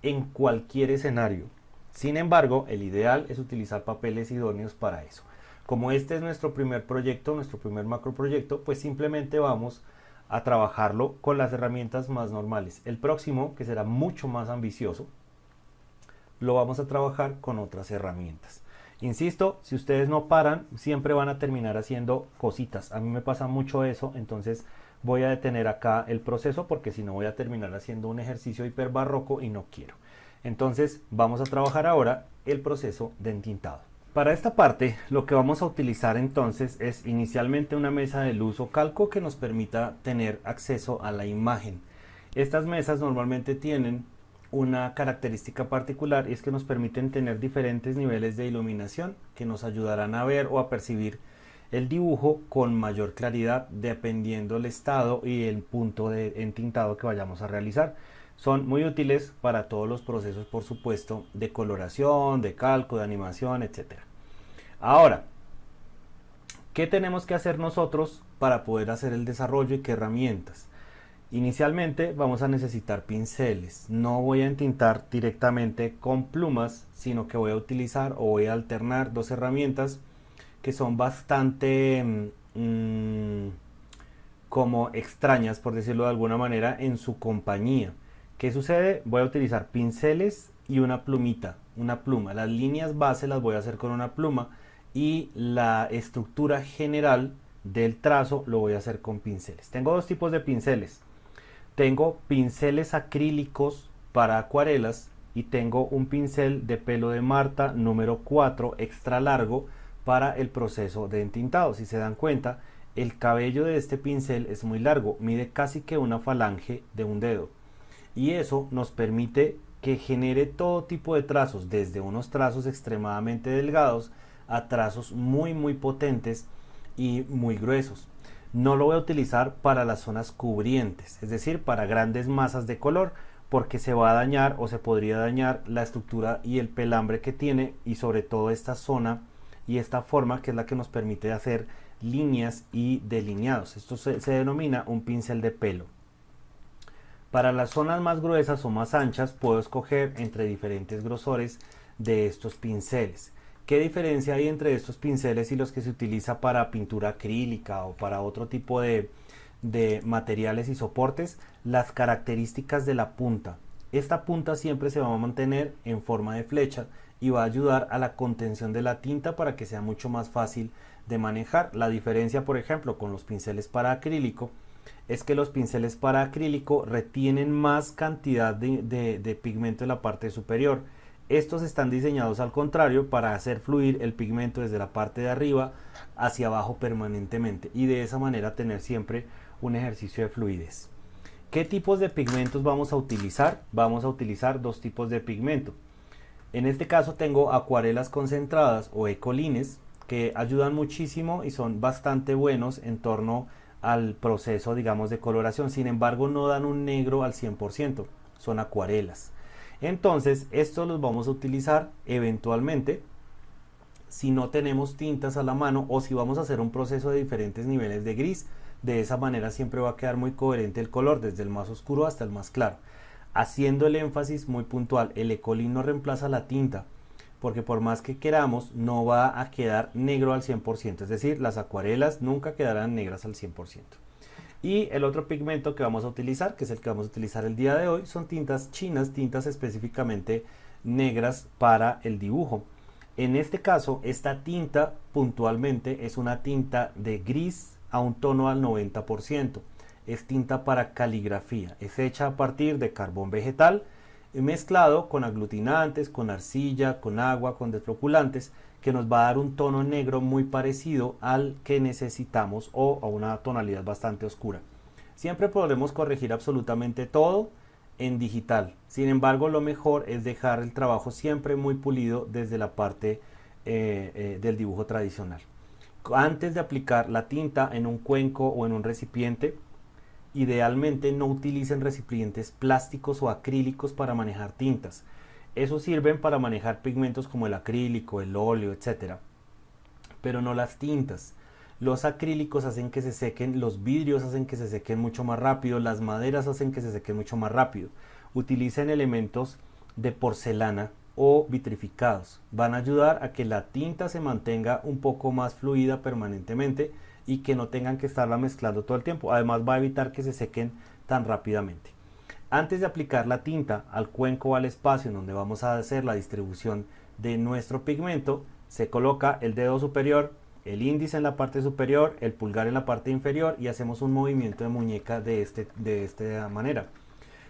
S1: en cualquier escenario. Sin embargo, el ideal es utilizar papeles idóneos para eso. Como este es nuestro primer proyecto, nuestro primer macro proyecto, pues simplemente vamos a trabajarlo con las herramientas más normales. El próximo, que será mucho más ambicioso, lo vamos a trabajar con otras herramientas. Insisto, si ustedes no paran, siempre van a terminar haciendo cositas. A mí me pasa mucho eso, entonces voy a detener acá el proceso porque si no voy a terminar haciendo un ejercicio hiper barroco y no quiero. Entonces vamos a trabajar ahora el proceso de entintado. Para esta parte lo que vamos a utilizar entonces es inicialmente una mesa de luz o calco que nos permita tener acceso a la imagen. Estas mesas normalmente tienen una característica particular y es que nos permiten tener diferentes niveles de iluminación que nos ayudarán a ver o a percibir el dibujo con mayor claridad dependiendo del estado y el punto de entintado que vayamos a realizar. Son muy útiles para todos los procesos, por supuesto, de coloración, de calco, de animación, etc. Ahora, ¿qué tenemos que hacer nosotros para poder hacer el desarrollo y qué herramientas? Inicialmente vamos a necesitar pinceles. No voy a entintar directamente con plumas, sino que voy a utilizar o voy a alternar dos herramientas que son bastante como extrañas, por decirlo de alguna manera, en su compañía. ¿Qué sucede? Voy a utilizar pinceles y una plumita, una pluma. Las líneas base las voy a hacer con una pluma y la estructura general del trazo lo voy a hacer con pinceles. Tengo dos tipos de pinceles. Tengo pinceles acrílicos para acuarelas y tengo un pincel de pelo de Marta número 4 extra largo para el proceso de entintado. Si se dan cuenta, el cabello de este pincel es muy largo, mide casi que una falange de un dedo. Y eso nos permite que genere todo tipo de trazos, desde unos trazos extremadamente delgados a trazos muy potentes y muy gruesos. No lo voy a utilizar para las zonas cubrientes, es decir, para grandes masas de color, porque se va a dañar o se podría dañar la estructura y el pelambre que tiene, y sobre todo esta zona y esta forma que es la que nos permite hacer líneas y delineados. Esto se denomina un pincel de pelo. Para las zonas más gruesas o más anchas puedo escoger entre diferentes grosores de estos pinceles. ¿Qué diferencia hay entre estos pinceles y los que se utiliza para pintura acrílica o para otro tipo de materiales y soportes? Las características de la punta. Esta punta siempre se va a mantener en forma de flecha y va a ayudar a la contención de la tinta para que sea mucho más fácil de manejar. La diferencia, por ejemplo, con los pinceles para acrílico es que los pinceles para acrílico retienen más cantidad de pigmento en la parte superior. Estos están diseñados al contrario para hacer fluir el pigmento desde la parte de arriba hacia abajo permanentemente y de esa manera tener siempre un ejercicio de fluidez. ¿Qué tipos de pigmentos vamos a utilizar? Vamos a utilizar dos tipos de pigmento. En este caso tengo acuarelas concentradas o ecolines que ayudan muchísimo y son bastante buenos en torno al proceso, digamos, de coloración. Sin embargo, no dan un negro al 100%, son acuarelas. Entonces, estos los vamos a utilizar eventualmente si no tenemos tintas a la mano o si vamos a hacer un proceso de diferentes niveles de gris. De esa manera siempre va a quedar muy coherente el color, desde el más oscuro hasta el más claro. Haciendo el énfasis muy puntual, el ecolín no reemplaza la tinta, porque por más que queramos no va a quedar negro al 100%, es decir, las acuarelas nunca quedarán negras al 100%. Y el otro pigmento que vamos a utilizar, que es el que vamos a utilizar el día de hoy, son tintas chinas, tintas específicamente negras para el dibujo. En este caso, esta tinta puntualmente es una tinta de gris a un tono al 90%. Es tinta para caligrafía, es hecha a partir de carbón vegetal mezclado con aglutinantes, con arcilla, con agua, con desfloculantes, que nos va a dar un tono negro muy parecido al que necesitamos o a una tonalidad bastante oscura. Siempre podremos corregir absolutamente todo en digital, sin embargo lo mejor es dejar el trabajo siempre muy pulido desde la parte del dibujo tradicional. Antes de aplicar la tinta en un cuenco o en un recipiente, idealmente no utilicen recipientes plásticos o acrílicos para manejar tintas. Esos sirven para manejar pigmentos como el acrílico, el óleo, etcétera, pero no las tintas. Los acrílicos hacen que se sequen, los vidrios hacen que se sequen mucho más rápido, las maderas hacen que se sequen mucho más rápido. Utilicen elementos de porcelana o vitrificados. Van a ayudar a que la tinta se mantenga un poco más fluida permanentemente y que no tengan que estarla mezclando todo el tiempo. Además va a evitar que se sequen tan rápidamente. Antes de aplicar la tinta al cuenco o al espacio en donde vamos a hacer la distribución de nuestro pigmento, se coloca el dedo superior, el índice en la parte superior, el pulgar en la parte inferior y hacemos un movimiento de muñeca de esta manera.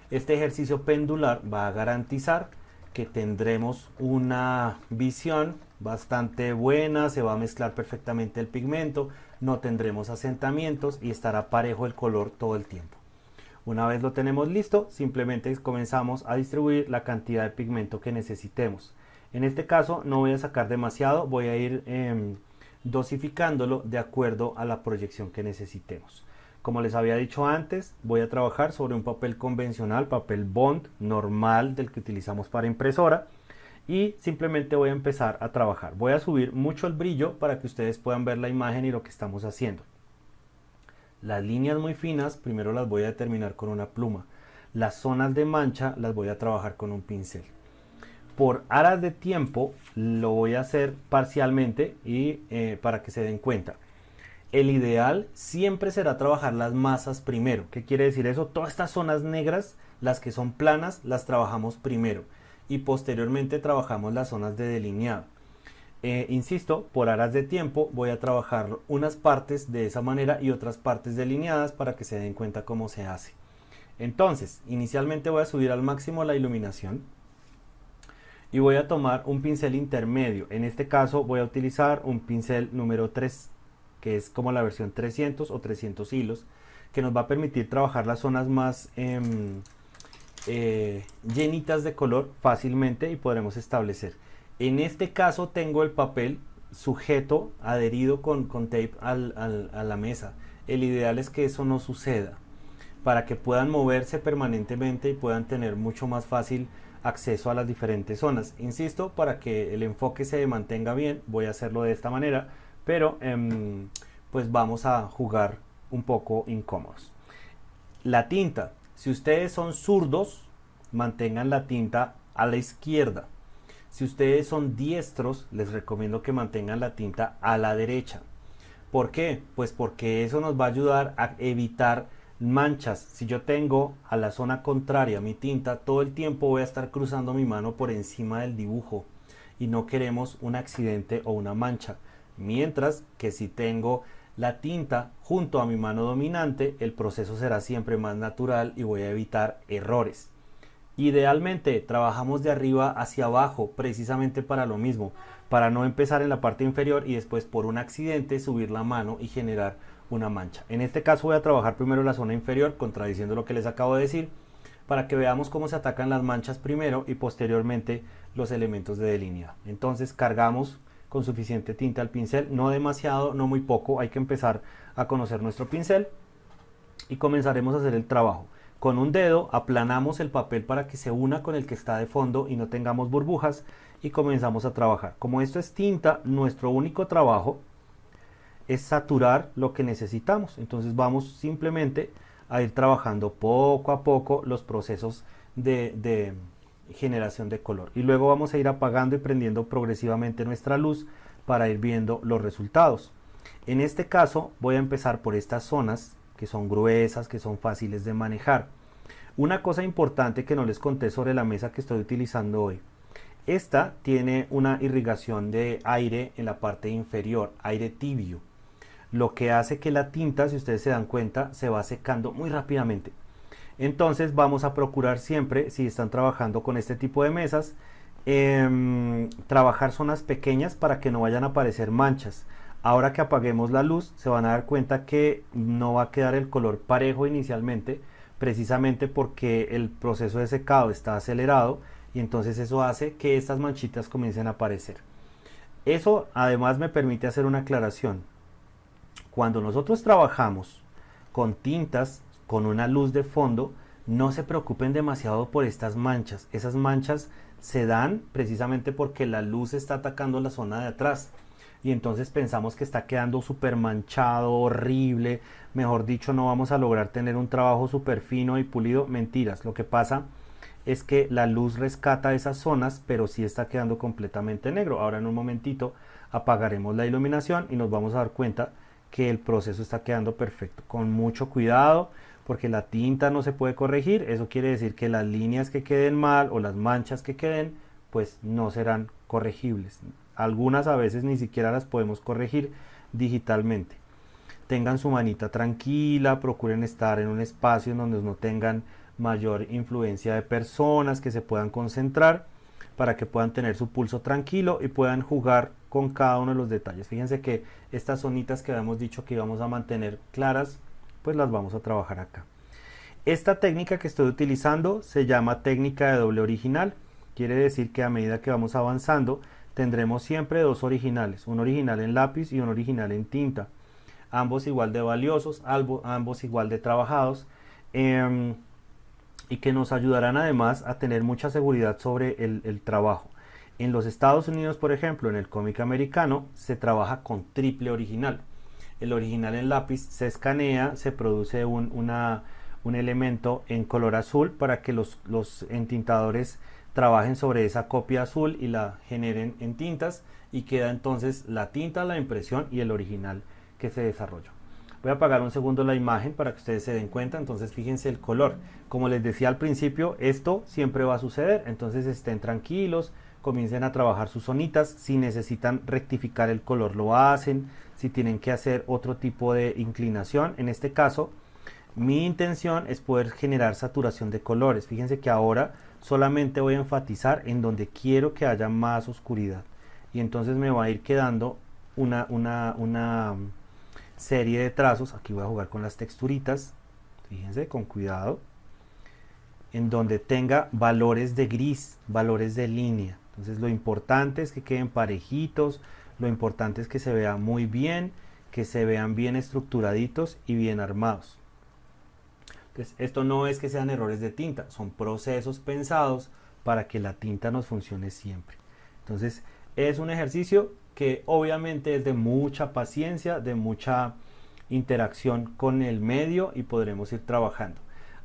S1: Este ejercicio pendular va a garantizar que tendremos una visión bastante buena, se va a mezclar perfectamente el pigmento, no tendremos asentamientos y estará parejo el color todo el tiempo. Una vez lo tenemos listo, simplemente comenzamos a distribuir la cantidad de pigmento que necesitemos. En este caso no voy a sacar demasiado, voy a ir dosificándolo de acuerdo a la proyección que necesitemos. Como les había dicho antes, voy a trabajar sobre un papel convencional, papel bond normal del que utilizamos para impresora, y simplemente voy a empezar a trabajar. Voy a subir mucho el brillo para que ustedes puedan ver la imagen y lo que estamos haciendo. Las líneas muy finas primero las voy a determinar con una pluma. Las zonas de mancha las voy a trabajar con un pincel. Por aras de tiempo lo voy a hacer parcialmente y para que se den cuenta. El ideal siempre será trabajar las masas primero. ¿Qué quiere decir eso? Todas estas zonas negras, las que son planas, las trabajamos primero y posteriormente trabajamos las zonas de delineado. Insisto, por aras de tiempo voy a trabajar unas partes de esa manera y otras partes delineadas para que se den cuenta cómo se hace. Entonces, inicialmente voy a subir al máximo la iluminación y voy a tomar un pincel intermedio. En este caso voy a utilizar un pincel número 3, que es como la versión 300 o 300 hilos, que nos va a permitir trabajar las zonas más llenitas de color fácilmente y podremos establecer. En este caso tengo el papel sujeto, adherido con tape a la mesa. El ideal es que eso no suceda, para que puedan moverse permanentemente y puedan tener mucho más fácil acceso a las diferentes zonas. Insisto, para que el enfoque se mantenga bien, voy a hacerlo de esta manera, pero pues vamos a jugar un poco incómodos. La tinta, si ustedes son zurdos, mantengan la tinta a la izquierda. Si ustedes son diestros, les recomiendo que mantengan la tinta a la derecha. ¿Por qué? Pues porque eso nos va a ayudar a evitar manchas. Si yo tengo a la zona contraria mi tinta, todo el tiempo voy a estar cruzando mi mano por encima del dibujo y no queremos un accidente o una mancha. Mientras que si tengo la tinta junto a mi mano dominante, el proceso será siempre más natural y voy a evitar errores. Idealmente trabajamos de arriba hacia abajo precisamente para lo mismo, para no empezar en la parte inferior y después por un accidente subir la mano y generar una mancha. En este caso voy a trabajar primero la zona inferior, contradiciendo lo que les acabo de decir, para que veamos cómo se atacan las manchas primero y posteriormente los elementos de delineado. Entonces cargamos con suficiente tinta al pincel, no demasiado, no muy poco, hay que empezar a conocer nuestro pincel y comenzaremos a hacer el trabajo. Con un dedo aplanamos el papel para que se una con el que está de fondo y no tengamos burbujas y comenzamos a trabajar. Como esto es tinta, nuestro único trabajo es saturar lo que necesitamos. Entonces vamos simplemente a ir trabajando poco a poco los procesos de generación de color. Y luego vamos a ir apagando y prendiendo progresivamente nuestra luz para ir viendo los resultados. En este caso voy a empezar por estas zonas que son gruesas, que son fáciles de manejar. Una cosa importante que no les conté sobre la mesa que estoy utilizando hoy. Esta tiene una irrigación de aire en la parte inferior, aire tibio, lo que hace que la tinta, si ustedes se dan cuenta, se va secando muy rápidamente. Entonces vamos a procurar siempre, si están trabajando con este tipo de mesas, trabajar zonas pequeñas para que no vayan a aparecer manchas. Ahora que apaguemos la luz se van a dar cuenta que no va a quedar el color parejo inicialmente, precisamente porque el proceso de secado está acelerado y entonces eso hace que estas manchitas comiencen a aparecer. Eso además me permite hacer una aclaración. cuando nosotros trabajamos con tintas, con una luz de fondo, no se preocupen demasiado por estas manchas. Esas manchas se dan precisamente porque la luz está atacando la zona de atrás. Y entonces pensamos que está quedando súper manchado, horrible. Mejor dicho, no vamos a lograr tener un trabajo súper fino y pulido. Mentiras. Lo que pasa es que la luz rescata esas zonas, pero sí está quedando completamente negro. Ahora en un momentito apagaremos la iluminación y nos vamos a dar cuenta que el proceso está quedando perfecto. Con mucho cuidado, porque la tinta no se puede corregir. Eso quiere decir que las líneas que queden mal o las manchas que queden, pues no serán corregibles. Algunas a veces ni siquiera las podemos corregir digitalmente. Tengan su manita tranquila, procuren estar en un espacio en donde no tengan mayor influencia de personas, que se puedan concentrar para que puedan tener su pulso tranquilo y puedan jugar con cada uno de los detalles. Fíjense que estas zonitas que habíamos dicho que íbamos a mantener claras, pues las vamos a trabajar acá. Esta técnica que estoy utilizando se llama técnica de doble original. Quiere decir que a medida que vamos avanzando tendremos siempre dos originales, un original en lápiz y un original en tinta, ambos igual de valiosos, ambos igual de trabajados, y que nos ayudarán además a tener mucha seguridad sobre el trabajo. En los Estados Unidos, por ejemplo, en el cómic americano, se trabaja con triple original. El original en lápiz se escanea, se produce un elemento en color azul para que los entintadores trabajen sobre esa copia azul y la generen en tintas, y queda entonces la tinta, la impresión y el original que se desarrolló. Voy a apagar un segundo la imagen para que ustedes se den cuenta. Entonces fíjense el color. Como les decía al principio, esto siempre va a suceder. Entonces estén tranquilos, comiencen a trabajar sus zonitas. Si necesitan rectificar el color lo hacen. Si tienen que hacer otro tipo de inclinación. En este caso, mi intención es poder generar saturación de colores. Fíjense que ahora solamente voy a enfatizar en donde quiero que haya más oscuridad. Y entonces me va a ir quedando una serie de trazos. Aquí voy a jugar con las texturitas, fíjense con cuidado, en donde tenga valores de gris, valores de línea. Entonces lo importante es que queden parejitos, lo importante es que se vea muy bien, que se vean bien estructuraditos y bien armados. Entonces esto no es que sean errores de tinta, son procesos pensados para que la tinta nos funcione siempre. Entonces es un ejercicio que obviamente es de mucha paciencia, de mucha interacción con el medio, y podremos ir trabajando.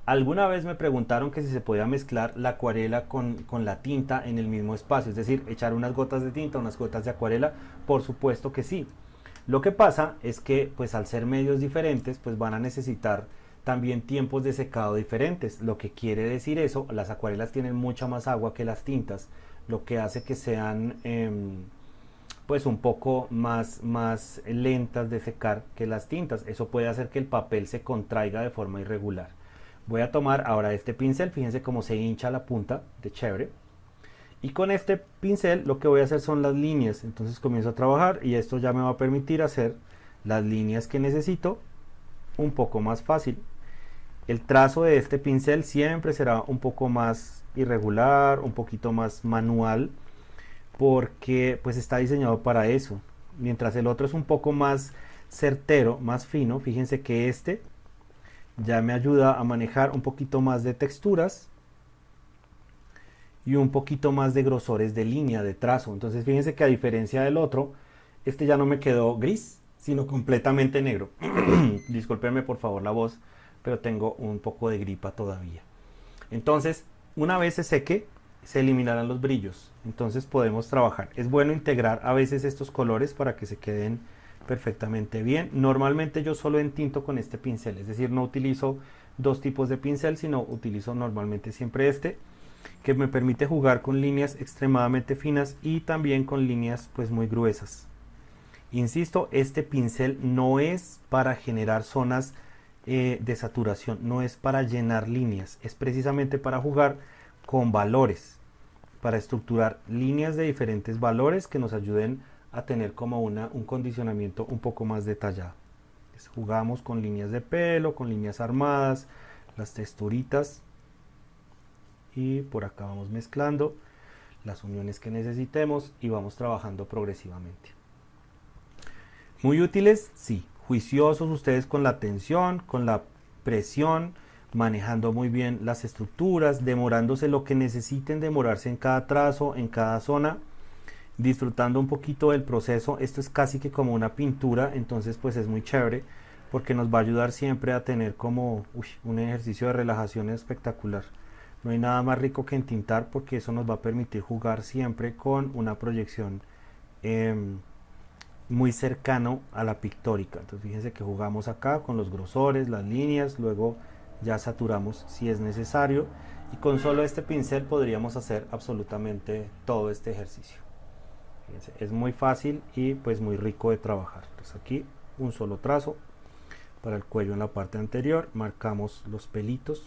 S1: Alguna vez me preguntaron que si se podía mezclar la acuarela con la tinta en el mismo espacio, es decir, echar unas gotas de tinta, unas gotas de acuarela. Por supuesto que sí. Lo que pasa es que pues al ser medios diferentes pues van a necesitar también tiempos de secado diferentes. Lo que quiere decir eso, las acuarelas tienen mucha más agua que las tintas, lo que hace que sean pues un poco más lentas de secar que las tintas. Eso puede hacer que el papel se contraiga de forma irregular. Voy a tomar ahora este pincel, fíjense cómo se hincha la punta, de chévere. Y con este pincel lo que voy a hacer son las líneas. Entonces comienzo a trabajar y esto ya me va a permitir hacer las líneas que necesito un poco más fácil. El trazo de este pincel siempre será un poco más irregular, un poquito más manual, porque pues está diseñado para eso. Mientras el otro es un poco más certero, más fino. Fíjense que este ya me ayuda a manejar un poquito más de texturas y un poquito más de grosores de línea, de trazo. Entonces fíjense que a diferencia del otro, este ya no me quedó gris, sino completamente negro. Discúlpenme por favor la voz, pero tengo un poco de gripa todavía. Entonces, una vez se seque, se eliminarán los brillos. Entonces podemos trabajar. Es bueno integrar a veces estos colores para que se queden perfectamente bien. Normalmente yo solo entinto con este pincel, es decir, no utilizo dos tipos de pincel, sino utilizo normalmente siempre este, que me permite jugar con líneas extremadamente finas y también con líneas pues muy gruesas. Insisto, este pincel no es para generar zonas de saturación, no es para llenar líneas, es precisamente para jugar con valores, para estructurar líneas de diferentes valores que nos ayuden a tener como un condicionamiento un poco más detallado. Entonces, jugamos con líneas de pelo, con líneas armadas, las texturitas, y por acá vamos mezclando las uniones que necesitemos y vamos trabajando progresivamente. Muy útiles, sí, juiciosos ustedes con la tensión, con la presión, manejando muy bien las estructuras, demorándose lo que necesiten demorarse en cada trazo, en cada zona, disfrutando un poquito del proceso. Esto es casi que como una pintura, entonces pues es muy chévere porque nos va a ayudar siempre a tener como un ejercicio de relajación espectacular. No hay nada más rico que entintar porque eso nos va a permitir jugar siempre con una proyección muy cercano a la pictórica. Entonces fíjense que jugamos acá con los grosores, las líneas, luego ya saturamos si es necesario y con solo este pincel podríamos hacer absolutamente todo este ejercicio. Fíjense, es muy fácil y pues muy rico de trabajar. Entonces aquí un solo trazo para el cuello en la parte anterior, marcamos los pelitos,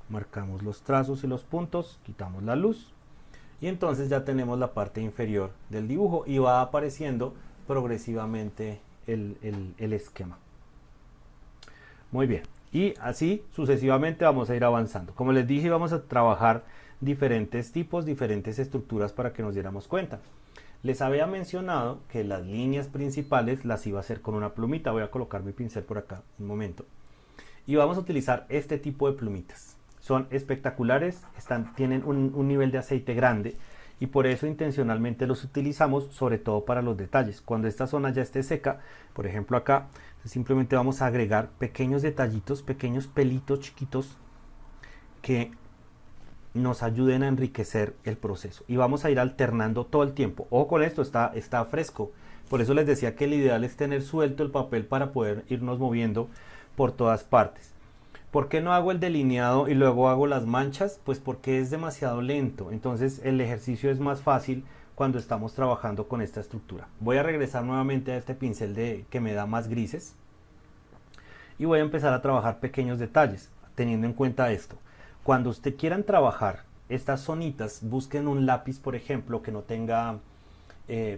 S1: marcamos los trazos y los puntos, quitamos la luz y entonces ya tenemos la parte inferior del dibujo y va apareciendo progresivamente el esquema. Muy bien, y así sucesivamente vamos a ir avanzando. Como les dije, vamos a trabajar diferentes tipos, diferentes estructuras para que nos diéramos cuenta. Les había mencionado que las líneas principales las iba a hacer con una plumita. Voy a colocar mi pincel por acá un momento. Y vamos a utilizar este tipo de plumitas. Son espectaculares, tienen un nivel de aceite grande y por eso intencionalmente los utilizamos, sobre todo para los detalles. Cuando esta zona ya esté seca, por ejemplo acá, simplemente vamos a agregar pequeños detallitos, pequeños pelitos chiquitos que nos ayuden a enriquecer el proceso y vamos a ir alternando todo el tiempo. Ojo con esto, está fresco, por eso les decía que el ideal es tener suelto el papel para poder irnos moviendo por todas partes. ¿Por qué no hago el delineado y luego hago las manchas? Pues porque es demasiado lento, entonces el ejercicio es más fácil cuando estamos trabajando con esta estructura. Voy a regresar nuevamente a este pincel que me da más grises y voy a empezar a trabajar pequeños detalles, teniendo en cuenta esto. Cuando ustedes quieran trabajar estas zonitas, busquen un lápiz, por ejemplo, que no tenga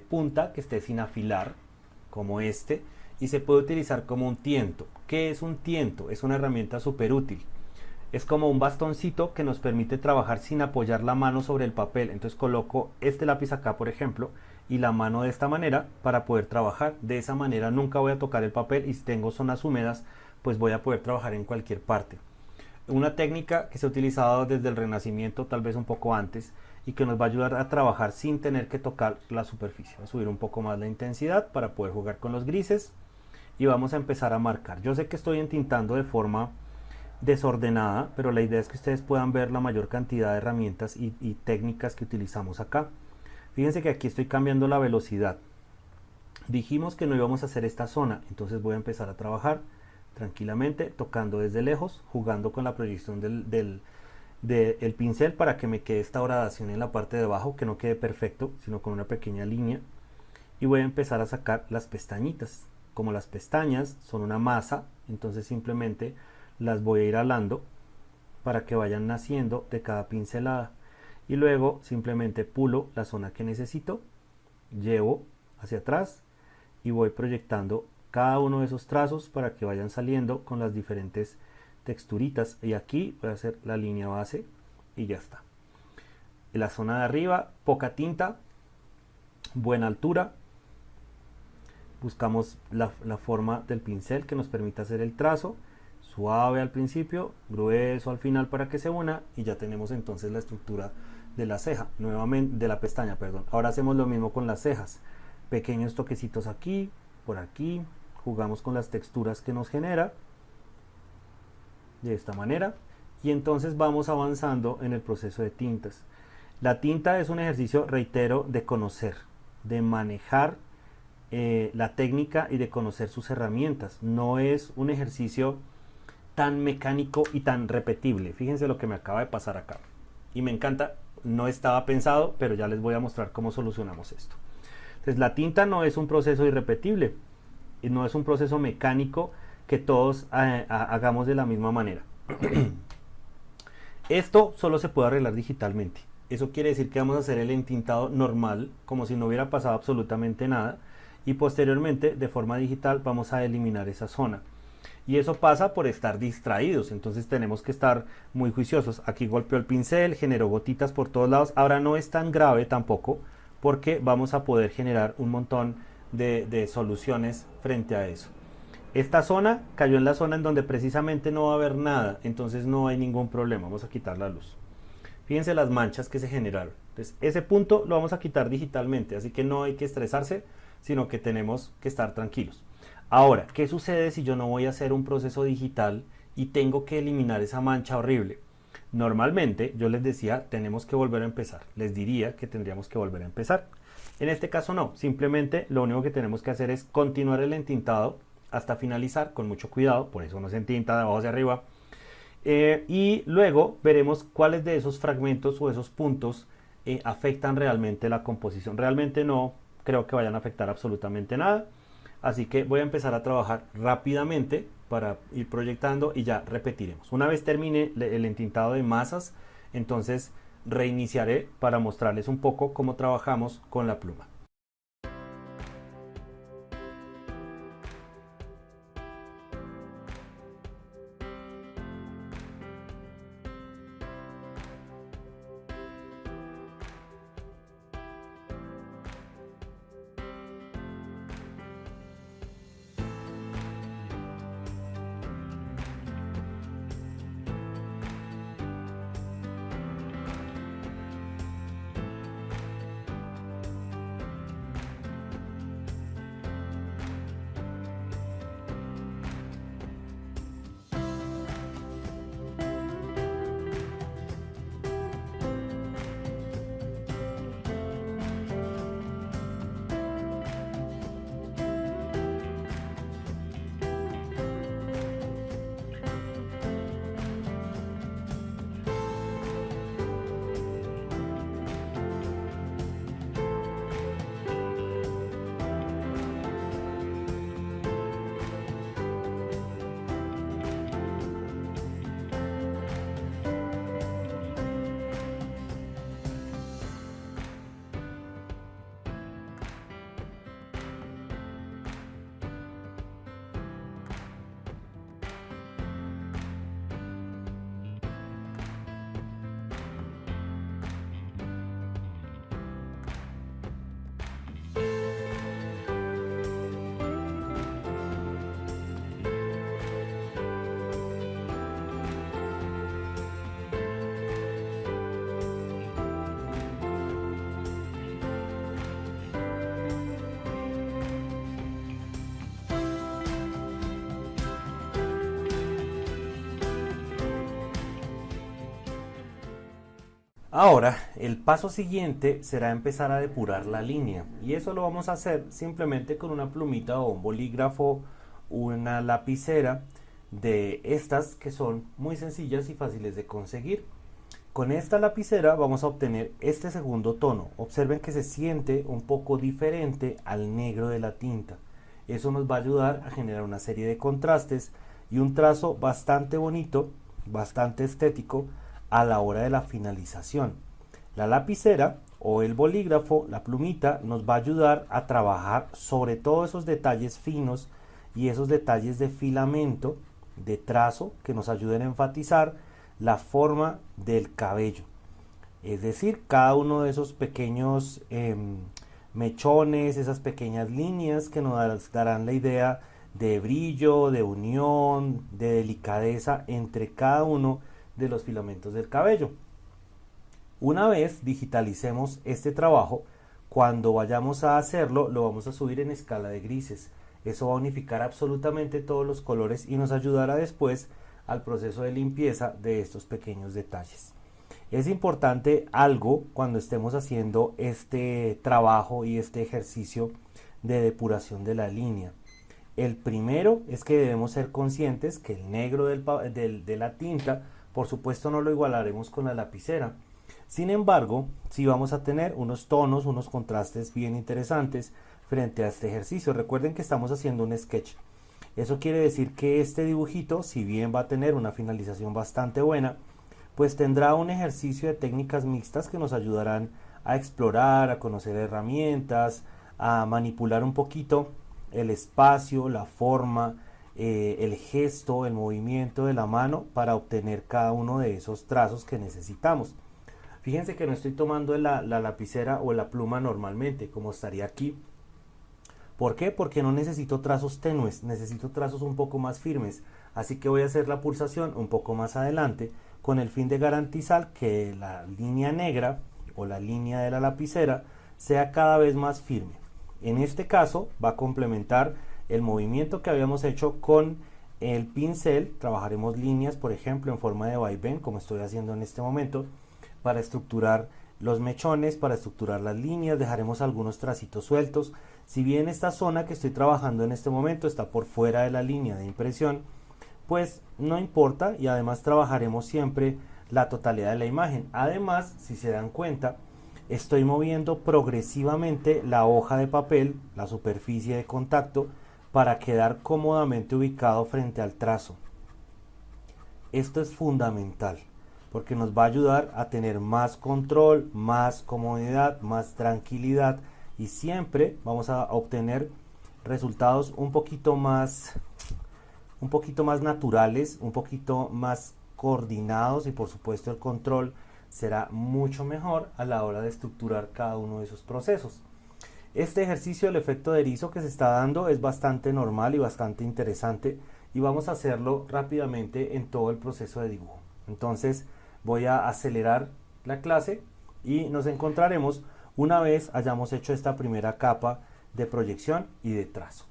S1: punta, que esté sin afilar, como este, y se puede utilizar como un tiento. ¿Qué es un tiento? Es una herramienta súper útil. Es como un bastoncito que nos permite trabajar sin apoyar la mano sobre el papel. Entonces coloco este lápiz acá, por ejemplo, y la mano de esta manera para poder trabajar. De esa manera nunca voy a tocar el papel y si tengo zonas húmedas, pues voy a poder trabajar en cualquier parte. Una técnica que se ha utilizado desde el Renacimiento, tal vez un poco antes, y que nos va a ayudar a trabajar sin tener que tocar la superficie. Voy a subir un poco más la intensidad para poder jugar con los grises y vamos a empezar a marcar. Yo sé que estoy entintando de forma desordenada, pero la idea es que ustedes puedan ver la mayor cantidad de herramientas y técnicas que utilizamos acá. Fíjense que aquí estoy cambiando la velocidad. Dijimos que no íbamos a hacer esta zona, entonces voy a empezar a trabajar tranquilamente, tocando desde lejos, jugando con la proyección del pincel para que me quede esta gradación en la parte de abajo, que no quede perfecto, sino con una pequeña línea. Y voy a empezar a sacar las pestañitas. Como las pestañas son una masa, entonces simplemente las voy a ir alando para que vayan naciendo de cada pincelada. Y luego simplemente pulo la zona que necesito, llevo hacia atrás y voy proyectando cada uno de esos trazos para que vayan saliendo con las diferentes texturitas. Y aquí voy a hacer la línea base y ya está. En la zona de arriba, poca tinta, buena altura. Buscamos la forma del pincel que nos permita hacer el trazo. Suave al principio, grueso al final para que se una y ya tenemos entonces la estructura de la ceja, nuevamente de la pestaña, perdón. Ahora hacemos lo mismo con las cejas. Pequeños toquecitos aquí, por aquí. Jugamos con las texturas que nos genera de esta manera y entonces vamos avanzando en el proceso de tintas. La tinta es un ejercicio, reitero, de conocer, de manejar la técnica y de conocer sus herramientas. No es un ejercicio tan mecánico y tan repetible. Fíjense lo que me acaba de pasar acá y me encanta, no estaba pensado, pero ya les voy a mostrar cómo solucionamos esto. Entonces la tinta no es un proceso irrepetible, no es un proceso mecánico que todos hagamos de la misma manera. Esto solo se puede arreglar digitalmente. Eso quiere decir que vamos a hacer el entintado normal, como si no hubiera pasado absolutamente nada, y posteriormente de forma digital vamos a eliminar esa zona. Y eso pasa por estar distraídos, entonces tenemos que estar muy juiciosos. Aquí golpeó el pincel, generó gotitas por todos lados. Ahora no es tan grave tampoco, porque vamos a poder generar un montón de soluciones frente a eso. Esta zona cayó en la zona en donde precisamente no va a haber nada, entonces no hay ningún problema. Vamos a quitar la luz. Fíjense las manchas que se generaron. Entonces, ese punto lo vamos a quitar digitalmente, así que no hay que estresarse, sino que tenemos que estar tranquilos. Ahora, ¿qué sucede si yo no voy a hacer un proceso digital y tengo que eliminar esa mancha horrible? Normalmente, yo les decía, tenemos que volver a empezar. Les diría que tendríamos que volver a empezar. En este caso no, simplemente lo único que tenemos que hacer es continuar el entintado hasta finalizar con mucho cuidado, por eso no se entinta de abajo hacia arriba. Y luego veremos cuáles de esos fragmentos o esos puntos afectan realmente la composición. Realmente no creo que vayan a afectar absolutamente nada. Así que voy a empezar a trabajar rápidamente para ir proyectando y ya repetiremos. Una vez termine el entintado de masas, entonces reiniciaré para mostrarles un poco cómo trabajamos con la pluma. Ahora, el paso siguiente será empezar a depurar la línea y eso lo vamos a hacer simplemente con una plumita o un bolígrafo, una lapicera de estas que son muy sencillas y fáciles de conseguir. Con esta lapicera vamos a obtener este segundo tono. Observen que se siente un poco diferente al negro de la tinta. Eso nos va a ayudar a generar una serie de contrastes y un trazo bastante bonito, bastante estético a la hora de la finalización. La lapicera o el bolígrafo, la plumita, nos va a ayudar a trabajar sobre todo esos detalles finos y esos detalles de filamento, de trazo, que nos ayuden a enfatizar la forma del cabello. Es decir, cada uno de esos pequeños mechones, esas pequeñas líneas que nos darán la idea de brillo, de unión, de delicadeza entre cada uno de los filamentos del cabello. Una vez digitalicemos este trabajo, cuando vayamos a hacerlo lo vamos a subir en escala de grises. Eso va a unificar absolutamente todos los colores y nos ayudará después al proceso de limpieza de estos pequeños detalles. Es importante algo cuando estemos haciendo este trabajo y este ejercicio de depuración de la línea. El primero es que debemos ser conscientes que el negro de la tinta, por supuesto, no lo igualaremos con la lapicera. Sin embargo, sí vamos a tener unos tonos, unos contrastes bien interesantes frente a este ejercicio. Recuerden que estamos haciendo un sketch. Eso quiere decir que este dibujito, si bien va a tener una finalización bastante buena, pues tendrá un ejercicio de técnicas mixtas que nos ayudarán a explorar, a conocer herramientas, a manipular un poquito el espacio, la forma, el gesto, el movimiento de la mano para obtener cada uno de esos trazos que necesitamos. Fíjense que no estoy tomando la lapicera o la pluma normalmente, como estaría aquí, ¿Por qué? Porque no necesito trazos tenues, necesito trazos un poco más firmes. Así que voy a hacer la pulsación un poco más adelante con el fin de garantizar que la línea negra o la línea de la lapicera sea cada vez más firme. En este caso va a complementar el movimiento que habíamos hecho con el pincel. Trabajaremos líneas, por ejemplo, en forma de vaivén, como estoy haciendo en este momento, para estructurar los mechones, para estructurar las líneas. Dejaremos algunos tracitos sueltos. Si bien esta zona que estoy trabajando en este momento está por fuera de la línea de impresión, pues no importa, y además trabajaremos siempre la totalidad de la imagen. Además, si se dan cuenta, estoy moviendo progresivamente la hoja de papel, la superficie de contacto, para quedar cómodamente ubicado frente al trazo. Esto es fundamental porque nos va a ayudar a tener más control, más comodidad, más tranquilidad, y siempre vamos a obtener resultados un poquito más naturales, un poquito más coordinados, y por supuesto el control será mucho mejor a la hora de estructurar cada uno de esos procesos. Este ejercicio del efecto de erizo que se está dando es bastante normal y bastante interesante, y vamos a hacerlo rápidamente en todo el proceso de dibujo. Entonces voy a acelerar la clase y nos encontraremos una vez hayamos hecho esta primera capa de proyección y de trazo.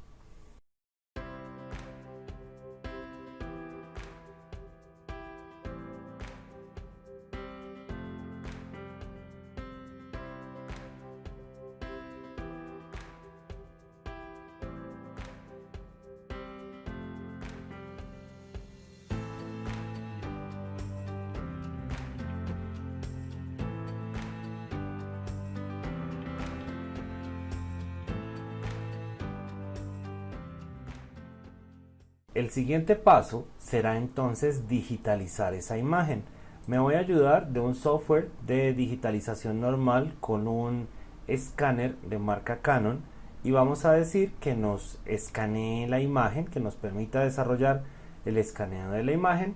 S1: El siguiente paso será entonces digitalizar esa imagen. Me voy a ayudar de un software de digitalización normal con un escáner de marca Canon, y vamos a decir que nos escanee la imagen, que nos permita desarrollar el escaneo de la imagen,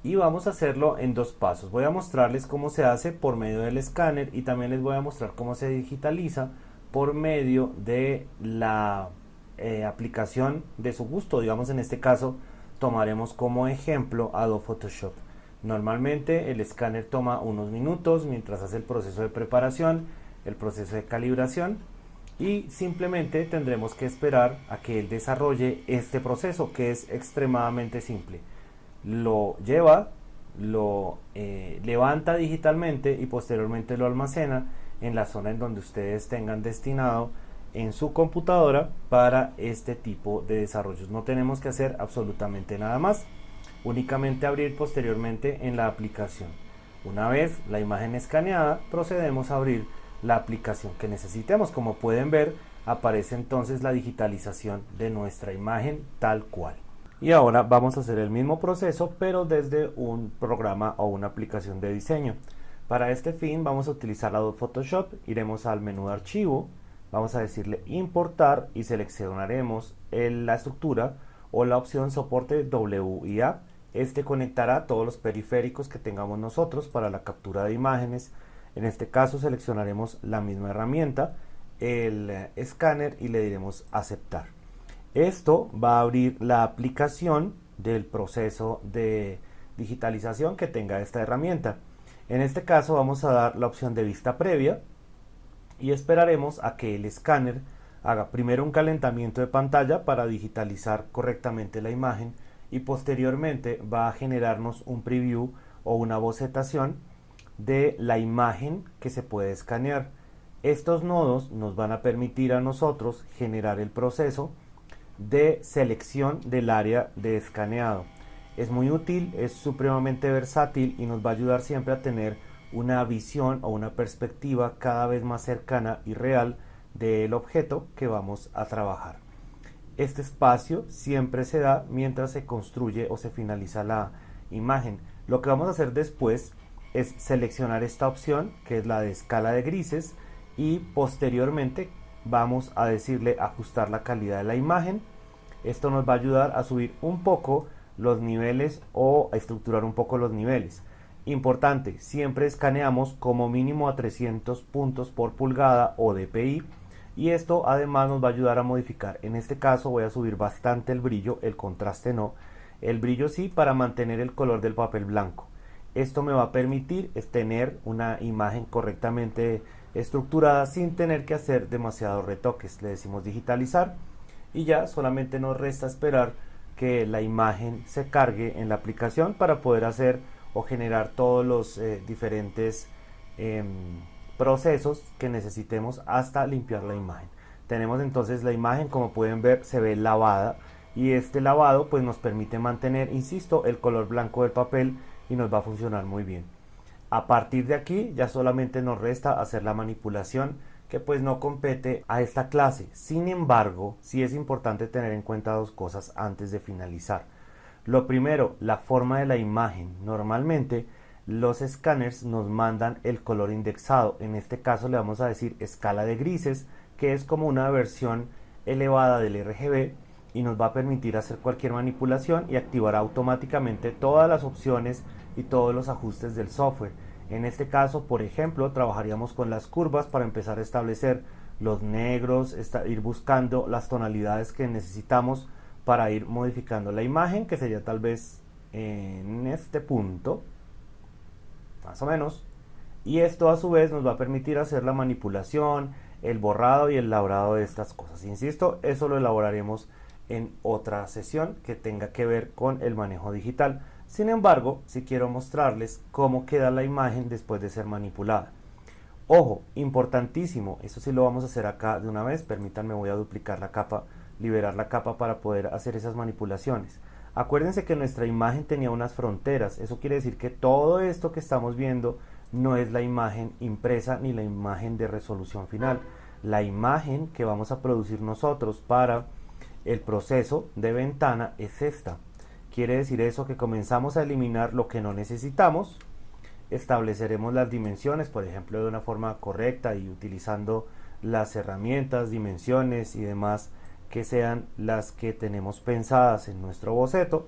S1: y vamos a hacerlo en dos pasos. Voy a mostrarles cómo se hace por medio del escáner, y también les voy a mostrar cómo se digitaliza por medio de la aplicación de su gusto. Digamos, en este caso tomaremos como ejemplo Adobe Photoshop. Normalmente el escáner toma unos minutos mientras hace el proceso de preparación, el proceso de calibración, y simplemente tendremos que esperar a que él desarrolle este proceso, que es extremadamente simple. Lo lleva, lo levanta digitalmente y posteriormente lo almacena en la zona en donde ustedes tengan destinado en su computadora para este tipo de desarrollos. No tenemos que hacer absolutamente nada más, únicamente abrir posteriormente en la aplicación. Una vez la imagen escaneada, procedemos a abrir la aplicación que necesitemos. Como pueden ver, aparece entonces la digitalización de nuestra imagen tal cual. Y ahora vamos a hacer el mismo proceso, pero desde un programa o una aplicación de diseño. Para este fin vamos a utilizar Adobe Photoshop. Iremos al menú de archivo, vamos a decirle importar y seleccionaremos la estructura o la opción soporte WIA. Este conectará todos los periféricos que tengamos nosotros para la captura de imágenes. En este caso seleccionaremos la misma herramienta, el escáner, y le diremos aceptar. Esto va a abrir la aplicación del proceso de digitalización que tenga esta herramienta. En este caso vamos a dar la opción de vista previa y esperaremos a que el escáner haga primero un calentamiento de pantalla para digitalizar correctamente la imagen, y posteriormente va a generarnos un preview o una bocetación de la imagen que se puede escanear. Estos nodos nos van a permitir a nosotros generar el proceso de selección del área de escaneado. Es muy útil, es supremamente versátil y nos va a ayudar siempre a tener una visión o una perspectiva cada vez más cercana y real del objeto que vamos a trabajar. Este espacio siempre se da mientras se construye o se finaliza la imagen. Lo que vamos a hacer después es seleccionar esta opción, que es la de escala de grises, y posteriormente vamos a decirle ajustar la calidad de la imagen. Esto nos va a ayudar a subir un poco los niveles o a estructurar un poco los niveles. Importante, siempre escaneamos como mínimo a 300 puntos por pulgada o dpi, y esto además nos va a ayudar a modificar. En este caso voy a subir bastante el brillo, el contraste no, el brillo sí, para mantener el color del papel blanco. Esto me va a permitir tener una imagen correctamente estructurada sin tener que hacer demasiados retoques. Le decimos digitalizar y ya solamente nos resta esperar que la imagen se cargue en la aplicación para poder hacer o generar todos los diferentes procesos que necesitemos hasta limpiar la imagen. Tenemos entonces la imagen, como pueden ver, se ve lavada, y este lavado pues nos permite mantener, insisto, el color blanco del papel y nos va a funcionar muy bien. A partir de aquí ya solamente nos resta hacer la manipulación, que pues no compete a esta clase. Sin embargo, sí es importante tener en cuenta dos cosas antes de finalizar. Lo primero, la forma de la imagen. Normalmente los escáneres nos mandan el color indexado. En este caso le vamos a decir escala de grises, que es como una versión elevada del RGB, y nos va a permitir hacer cualquier manipulación y activará automáticamente todas las opciones y todos los ajustes del software. En este caso, por ejemplo, trabajaríamos con las curvas para empezar a establecer los negros, ir buscando las tonalidades que necesitamos para ir modificando la imagen, que sería tal vez en este punto, más o menos. Y esto a su vez nos va a permitir hacer la manipulación, el borrado y el labrado de estas cosas. Insisto, eso lo elaboraremos en otra sesión que tenga que ver con el manejo digital. Sin embargo, si quiero mostrarles cómo queda la imagen después de ser manipulada. Ojo, importantísimo, eso sí lo vamos a hacer acá de una vez. Permítanme, voy a duplicar la capa, liberar la capa para poder hacer esas manipulaciones. Acuérdense que nuestra imagen tenía unas fronteras. Eso quiere decir que todo esto que estamos viendo no es la imagen impresa ni la imagen de resolución final. La imagen que vamos a producir nosotros para el proceso de ventana es esta. Quiere decir eso que comenzamos a eliminar lo que no necesitamos. Estableceremos las dimensiones, por ejemplo, de una forma correcta y utilizando las herramientas, dimensiones y demás que sean las que tenemos pensadas en nuestro boceto,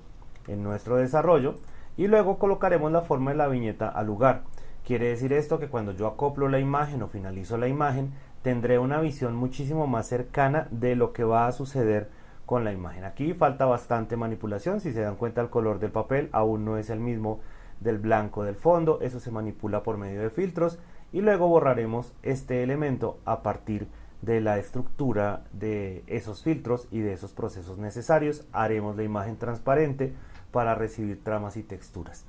S1: en nuestro desarrollo, y luego colocaremos la forma de la viñeta al lugar. Quiere decir esto que cuando yo acoplo la imagen o finalizo la imagen, tendré una visión muchísimo más cercana de lo que va a suceder con la imagen. Aquí falta bastante manipulación. Si se dan cuenta, el color del papel aún no es el mismo del blanco del fondo. Eso se manipula por medio de filtros y luego borraremos este elemento a partir de la estructura de esos filtros y de esos procesos necesarios. Haremos la imagen transparente para recibir tramas y texturas,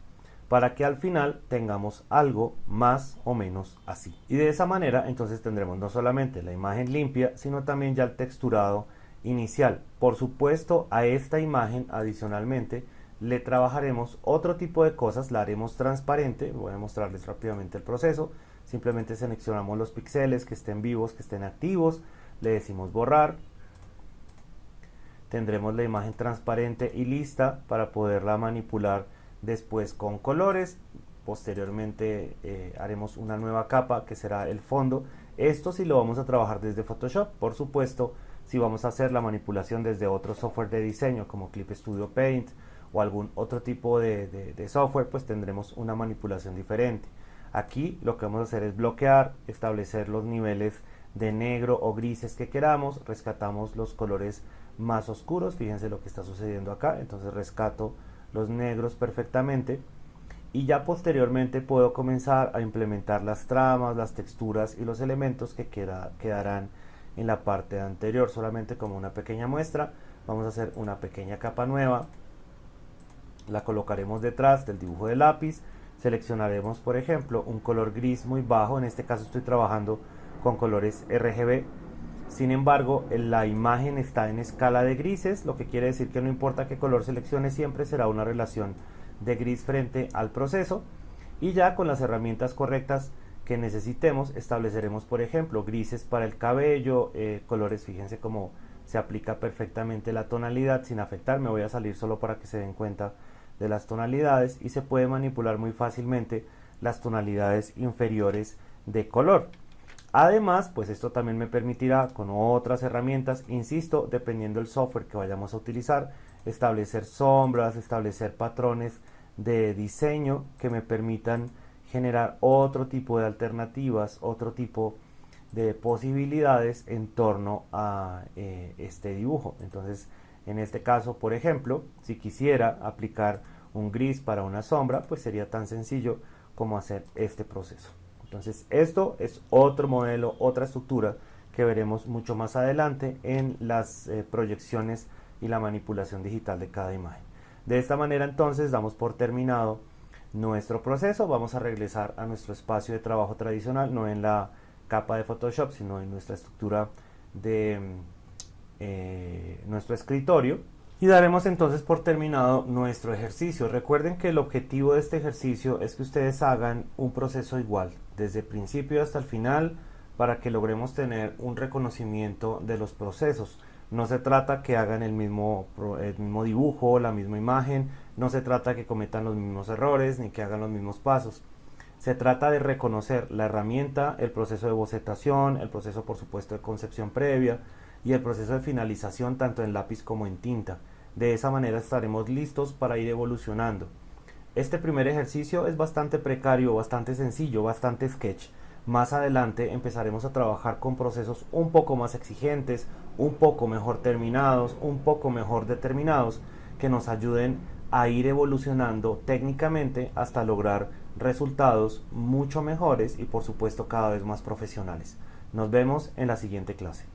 S1: para que al final tengamos algo más o menos así. Y de esa manera entonces tendremos no solamente la imagen limpia, sino también ya el texturado inicial. Por supuesto, a esta imagen adicionalmente le trabajaremos otro tipo de cosas, la haremos transparente. Voy a mostrarles rápidamente el proceso. Simplemente seleccionamos los píxeles que estén vivos, que estén activos, le decimos borrar. Tendremos la imagen transparente y lista para poderla manipular después con colores. Posteriormente haremos una nueva capa que será el fondo. Esto sí lo vamos a trabajar desde Photoshop. Por supuesto, si vamos a hacer la manipulación desde otro software de diseño como Clip Studio Paint o algún otro tipo de software, pues tendremos una manipulación diferente. Aquí lo que vamos a hacer es bloquear, establecer los niveles de negro o grises que queramos, rescatamos los colores más oscuros. Fíjense lo que está sucediendo acá. Entonces rescato los negros perfectamente y ya posteriormente puedo comenzar a implementar las tramas, las texturas y los elementos que quedarán en la parte anterior. Solamente como una pequeña muestra, vamos a hacer una pequeña capa nueva, la colocaremos detrás del dibujo de lápiz, seleccionaremos por ejemplo un color gris muy bajo. En este caso estoy trabajando con colores RGB. Sin embargo, la imagen está en escala de grises, lo que quiere decir que no importa qué color seleccione, siempre será una relación de gris frente al proceso. Y ya con las herramientas correctas que necesitemos, estableceremos por ejemplo grises para el cabello, colores. Fíjense cómo se aplica perfectamente la tonalidad sin afectar. Me voy a salir solo para que se den cuenta de las tonalidades, y se puede manipular muy fácilmente las tonalidades inferiores de color. Además, pues esto también me permitirá con otras herramientas, insisto, dependiendo del software que vayamos a utilizar, establecer sombras, establecer patrones de diseño que me permitan generar otro tipo de alternativas, otro tipo de posibilidades en torno a este dibujo. Entonces, en este caso, por ejemplo, si quisiera aplicar un gris para una sombra, pues sería tan sencillo como hacer este proceso. Entonces, esto es otro modelo, otra estructura que veremos mucho más adelante en las proyecciones y la manipulación digital de cada imagen. De esta manera, entonces, damos por terminado nuestro proceso. Vamos a regresar a nuestro espacio de trabajo tradicional, no en la capa de Photoshop, sino en nuestra estructura de nuestro escritorio, y daremos entonces por terminado nuestro ejercicio. Recuerden que el objetivo de este ejercicio es que ustedes hagan un proceso igual, desde el principio hasta el final, para que logremos tener un reconocimiento de los procesos. No se trata que hagan el mismo dibujo, la misma imagen, no se trata que cometan los mismos errores, ni que hagan los mismos pasos. Se trata de reconocer la herramienta, el proceso de bocetación, el proceso por supuesto de concepción previa y el proceso de finalización tanto en lápiz como en tinta. De esa manera estaremos listos para ir evolucionando. Este primer ejercicio es bastante precario, bastante sencillo, bastante sketch. Más adelante empezaremos a trabajar con procesos un poco más exigentes, un poco mejor terminados, un poco mejor determinados, que nos ayuden a ir evolucionando técnicamente hasta lograr resultados mucho mejores y por supuesto cada vez más profesionales. Nos vemos en la siguiente clase.